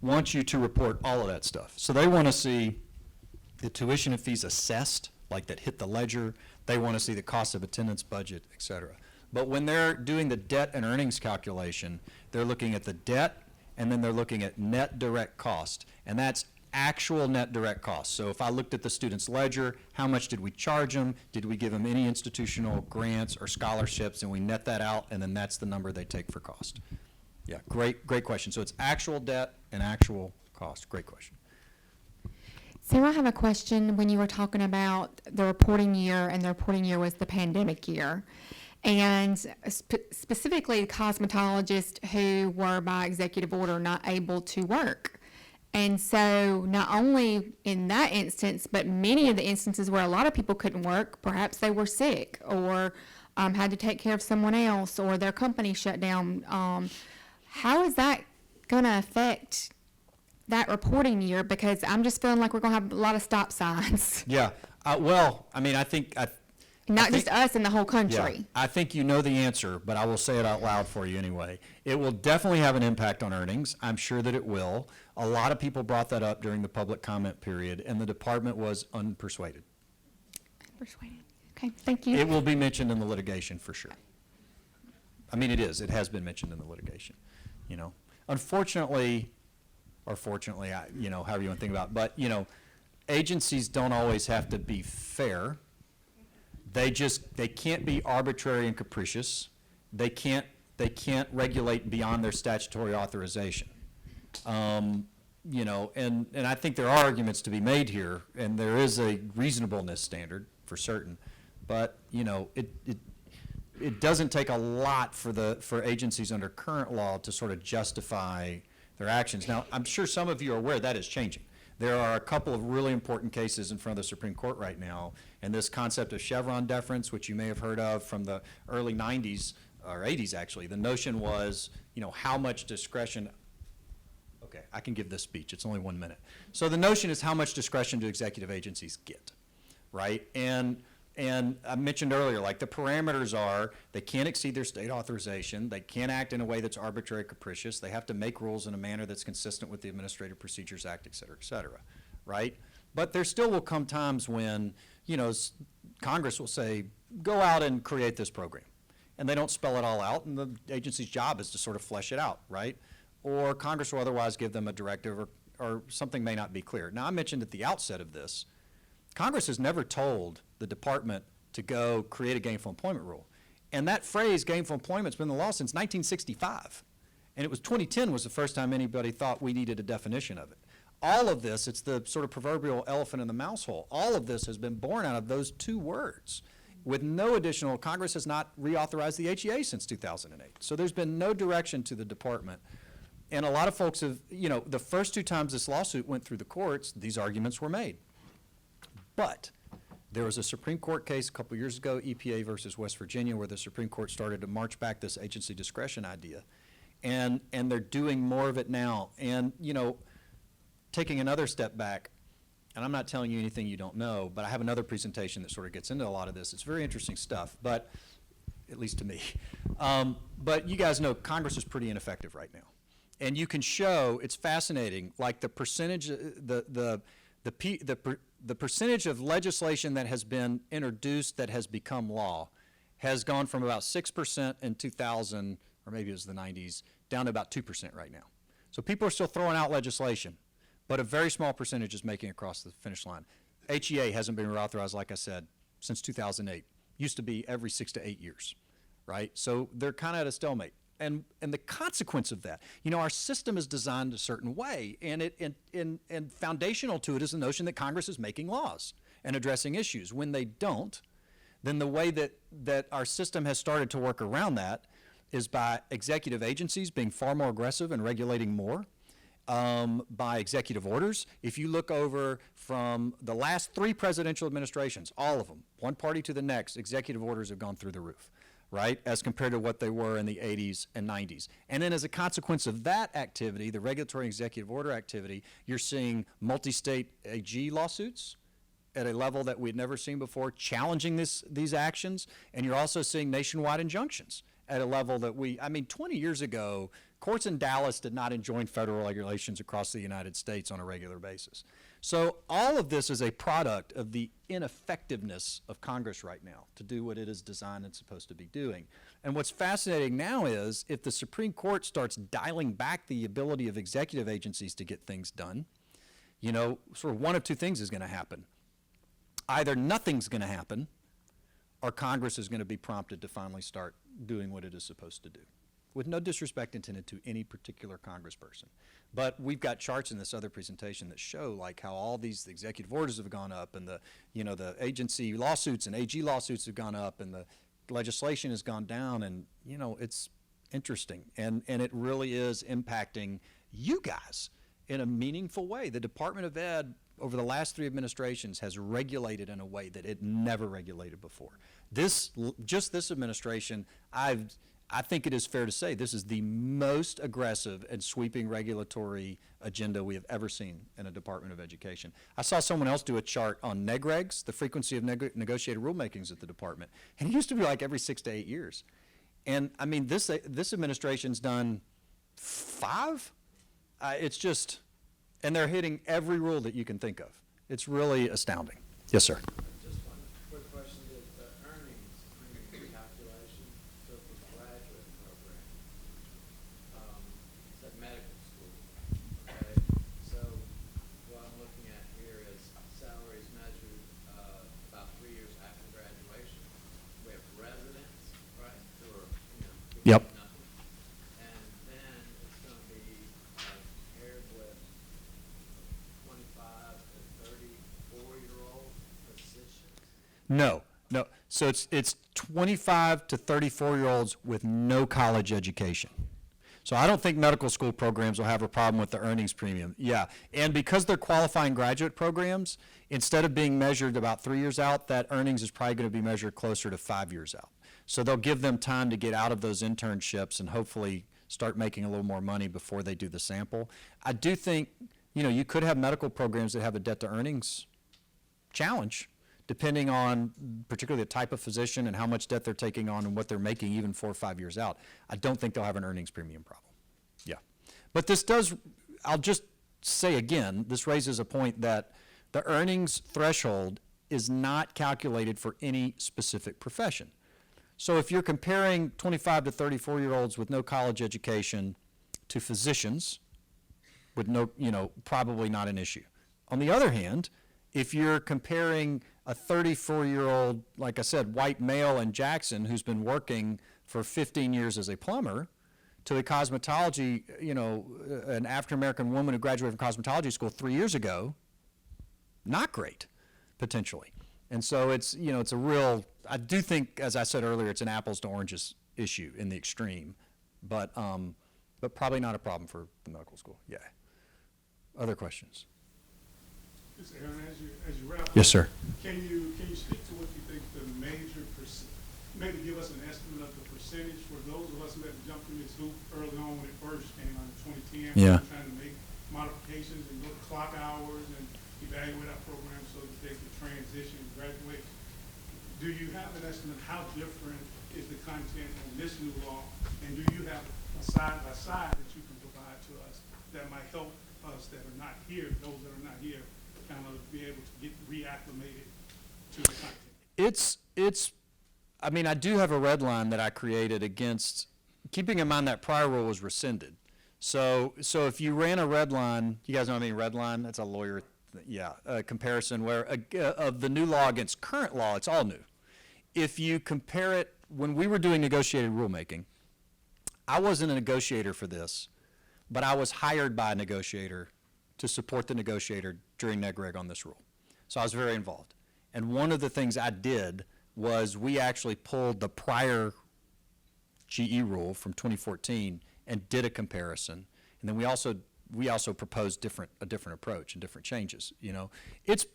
Speaker 1: wants you to report all of that stuff. So they want to see the tuition and fees assessed, like that hit the ledger. They want to see the cost of attendance budget, et cetera. But when they're doing the debt and earnings calculation, they're looking at the debt, and then they're looking at net direct cost, and that's actual net direct cost. So if I looked at the student's ledger, how much did we charge them? Did we give them any institutional grants or scholarships? And we net that out, and then that's the number they take for cost. Yeah, great question. So it's actual debt and actual cost. Great question.
Speaker 7: So I have a question. When you were talking about the reporting year, and the reporting year was the pandemic year, and specifically cosmetologists who were by executive order not able to work. And so not only in that instance, but many of the instances where a lot of people couldn't work, perhaps they were sick or had to take care of someone else, or their company shut down. How is that going to affect that reporting year? Because I'm just feeling like we're going to have a lot of stop signs.
Speaker 1: Yeah. Well, I mean, I think
Speaker 7: Not just us in the whole country.
Speaker 1: Yeah, I think you know the answer, but I will say it out loud for you anyway. It will definitely have an impact on earnings. I'm sure that it will. A lot of people brought that up during the public comment period, and the department was unpersuaded.
Speaker 7: Persuaded. Okay, thank you.
Speaker 1: It will be mentioned in the litigation for sure. I mean, it is. It has been mentioned in the litigation, you know. Unfortunately, or fortunately, however you want to think about it, but, agencies don't always have to be fair. They can't be arbitrary and capricious. They can't regulate beyond their statutory authorization. And I think there are arguments to be made here, and there is a reasonableness standard for certain. But, it doesn't take a lot for agencies under current law to sort of justify their actions. Now, I'm sure some of you are aware that is changing. There are a couple of really important cases in front of the Supreme Court right now, and this concept of Chevron deference, which you may have heard of from the early 90s, or 80s actually, the notion was, how much discretion, okay, I can give this speech, it's only 1 minute. So the notion is how much discretion do executive agencies get, right? And I mentioned earlier, like the parameters are, they can't exceed their state authorization, they can't act in a way that's arbitrary, capricious, they have to make rules in a manner that's consistent with the Administrative Procedures Act, et cetera, right? But there still will come times when, Congress will say, go out and create this program. And they don't spell it all out, and the agency's job is to sort of flesh it out, right? Or Congress will otherwise give them a directive, or something may not be clear. Now, I mentioned at the outset of this, Congress has never told the department to go create a gainful employment rule. And that phrase, gainful employment, has been in the law since 1965. And it was 2010 was the first time anybody thought we needed a definition of it. All of this, it's the sort of proverbial elephant in the mouse hole. All of this has been born out of those two words. With no additional, Congress has not reauthorized the HEA since 2008. So there's been no direction to the department. And a lot of folks have, the first two times this lawsuit went through the courts, these arguments were made. But there was a Supreme Court case a couple years ago, EPA versus West Virginia, where the Supreme Court started to march back this agency discretion idea. And they're doing more of it now. And, taking another step back, and I'm not telling you anything you don't know, but I have another presentation that sort of gets into a lot of this. It's very interesting stuff, but at least to me. But you guys know Congress is pretty ineffective right now. And you can show, it's fascinating, like the percentage, the percentage of legislation that has been introduced that has become law has gone from about 6% in 2000, or maybe it was the 90s, down to about 2% right now. So people are still throwing out legislation, but a very small percentage is making it across the finish line. HEA hasn't been reauthorized, like I said, since 2008. Used to be every 6 to 8 years, right? So they're kind of at a stalemate. And the consequence of that, our system is designed a certain way, and foundational to it is the notion that Congress is making laws and addressing issues. When they don't, then the way that our system has started to work around that is by executive agencies being far more aggressive and regulating more, by executive orders. If you look over from the last 3 presidential administrations, all of them, one party to the next, executive orders have gone through the roof, right, as compared to what they were in the 80s and 90s. And then as a consequence of that activity, the regulatory executive order activity, you're seeing multi-state AG lawsuits at a level that we'd never seen before, challenging these actions, and you're also seeing nationwide injunctions at a level that 20 years ago, courts in Dallas did not enjoin federal regulations across the United States on a regular basis. So all of this is a product of the ineffectiveness of Congress right now to do what it is designed and supposed to be doing. And what's fascinating now is if the Supreme Court starts dialing back the ability of executive agencies to get things done, sort of one of two things is going to happen. Either nothing's going to happen, or Congress is going to be prompted to finally start doing what it is supposed to do. with no disrespect intended to any particular congressperson. But we've got charts in this other presentation that show like how all these executive orders have gone up, and the, you know, the agency lawsuits and AG lawsuits have gone up, and the legislation has gone down, and, you know, it's interesting. And it really is impacting you guys in a meaningful way. The Department of Ed over the last 3 administrations has regulated in a way that it never regulated before. Just this administration, I think it is fair to say this is the most aggressive and sweeping regulatory agenda we have ever seen in a Department of Education. I saw someone else do a chart on neg-regs, the frequency of negotiated rulemakings at the department, and it used to be like every 6 to 8 years. And I mean, this administration's done 5. It's just, and they're hitting every rule that you can think of. It's really astounding. Yes, sir.
Speaker 8: Just one quick question, the earnings calculation for the graduate program, it's at medical school, okay? So what I'm looking at here is salaries measured about 3 years after graduation. We have residents, right, who are, you know, who
Speaker 1: Yep.
Speaker 8: get nothing. And then it's gonna be paired with 25 to 34-year-old physicians.
Speaker 1: No. So it's 25 to 34-year-olds with no college education. So I don't think medical school programs will have a problem with the earnings premium. Yeah, and because they're qualifying graduate programs, instead of being measured about 3 years out, that earnings is probably going to be measured closer to 5 years out. So they'll give them time to get out of those internships and hopefully start making a little more money before they do the sample. I do think, you know, you could have medical programs that have a debt to earnings challenge, depending on particularly the type of physician and how much debt they're taking on and what they're making even 4 or 5 years out. I don't think they'll have an earnings premium problem. Yeah. But this does, I'll just say again, this raises a point that the earnings threshold is not calculated for any specific profession. So if you're comparing 25 to 34-year-olds with no college education to physicians with no, you know, probably not an issue. On the other hand, if you're comparing a 34-year-old, like I said, white male in Jackson who's been working for 15 years as a plumber to a cosmetology, you know, an African-American woman who graduated from cosmetology school 3 years ago, not great, potentially. And so it's, you know, it's a real, I do think, as I said earlier, it's an apples to oranges issue in the extreme, but probably not a problem for the medical school. Yeah. Other questions?
Speaker 9: Mr. Aaron, as you wrap up.
Speaker 1: Yes, sir.
Speaker 9: Can you speak to what you think the major maybe give us an estimate of the percentage for those of us who had to jump through this hoop early on when it first came out in 2010?
Speaker 1: Yeah.
Speaker 9: Trying to make modifications and go to clock hours and evaluate our program so that they could transition and graduate. Do you have an estimate how different is the content on this new law? And do you have a side-by-side that you can provide to us that might help us that are not here, those that are not here, kind of be able to get reacclimated to the content?
Speaker 1: I mean, I do have a red line that I created against, keeping in mind that prior rule was rescinded. So if you ran a red line, you guys know what I mean, red line? That's a lawyer, comparison where of the new law against current law, it's all new. If you compare it, when we were doing negotiated rulemaking, I wasn't a negotiator for this, but I was hired by a negotiator to support the negotiator during neg-reg on this rule. So I was very involved. And one of the things I did was we actually pulled the prior GE rule from 2014 and did a comparison. And then we also proposed a different approach and different changes, you know. It's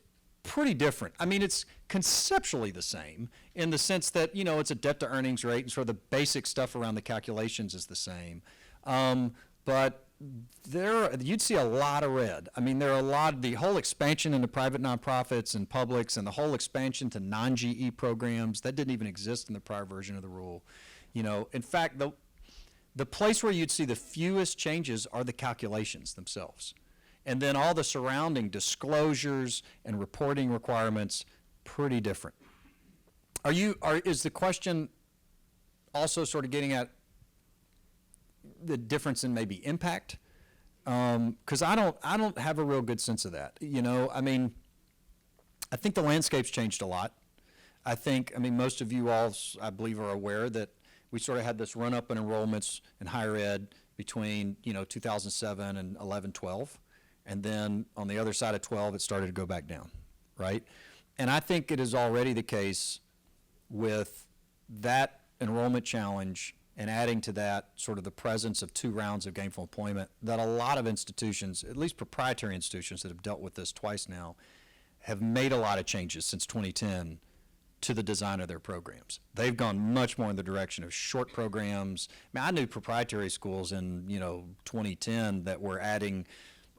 Speaker 1: pretty different. I mean, it's conceptually the same in the sense that, you know, it's a debt to earnings rate and sort of the basic stuff around the calculations is the same. But you'd see a lot of red. I mean, the whole expansion into private nonprofits and publics and the whole expansion to non-GE programs, that didn't even exist in the prior version of the rule. You know, in fact, the place where you'd see the fewest changes are the calculations themselves. And then all the surrounding disclosures and reporting requirements, pretty different. Is the question also sort of getting at the difference in maybe impact? Because I don't have a real good sense of that. You know, I mean, I think the landscape's changed a lot. I mean, most of you all, I believe, are aware that we sort of had this run-up in enrollments in higher ed between, 2007 and 11, 12. And then on the other side of 12, it started to go back down, right? And I think it is already the case with that enrollment challenge and adding to that sort of the presence of 2 rounds of gainful employment, that a lot of institutions, at least proprietary institutions that have dealt with this twice now, have made a lot of changes since 2010 to the design of their programs. They've gone much more in the direction of short programs. I mean, I knew proprietary schools in, 2010 that were adding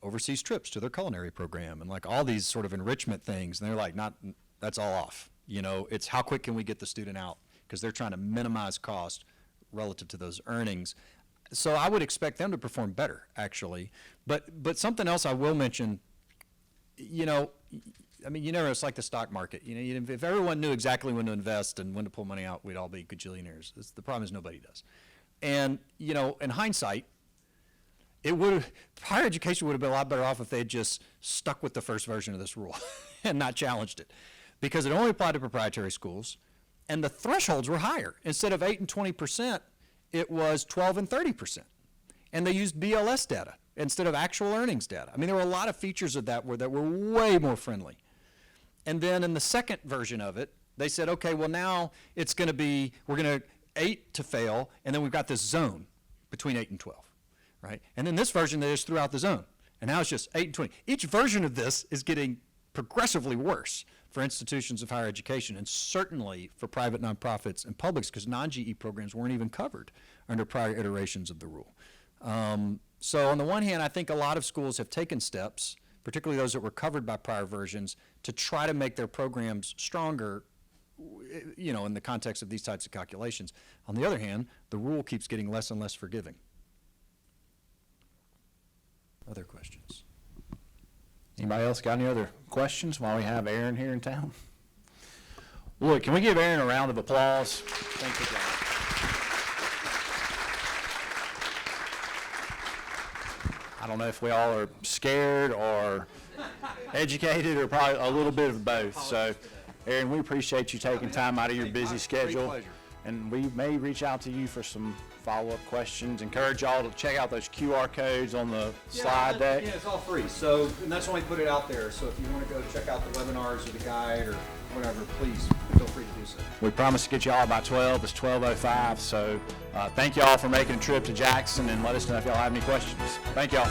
Speaker 1: overseas trips to their culinary program and like all these sort of enrichment things. And they're like, that's all off. It's how quick can we get the student out? Because they're trying to minimize cost relative to those earnings. So I would expect them to perform better, actually. But something else I will mention, it's like the stock market. If everyone knew exactly when to invest and when to pull money out, we'd all be gajillionaires. The problem is nobody does. And, in hindsight, higher education would have been a lot better off if they had just stuck with the first version of this rule and not challenged it. Because it only applied to proprietary schools, and the thresholds were higher. Instead of 8 and 20%, it was 12 and 30%. And they used BLS data instead of actual earnings data. I mean, there were a lot of features of that that were way more friendly. And then in the second version of it, they said, okay, well now it's going to be, we're going to 8 to fail, and then we've got this zone between 8 and 12, right? And then this version, they just threw out the zone. And now it's just 8 and 20. Each version of this is getting progressively worse for institutions of higher education, and certainly for private nonprofits and publics, because non-GE programs weren't even covered under prior iterations of the rule. So on the one hand, I think a lot of schools have taken steps, particularly those that were covered by prior versions, to try to make their programs stronger, in the context of these types of calculations. On the other hand, the rule keeps getting less and less forgiving. Other questions?
Speaker 10: Anybody else got any other questions while we have Aaron here in town? Look, can we give Aaron a round of applause? Thank you, John. I don't know if we all are scared or educated or probably a little bit of both. So, Aaron, we appreciate you taking time out of your busy schedule.
Speaker 1: pleasure.
Speaker 10: And we may reach out to you for some follow-up questions. Encourage y'all to check out those QR codes on the slide deck.
Speaker 1: Yeah, it's all free. So, and that's why we put it out there. So if you want to go check out the webinars or the guide or whatever, please feel free to do so.
Speaker 10: We promise to get y'all by 12. It's 12:05. So thank y'all for making a trip to Jackson, and let us know if y'all have any questions. Thank y'all.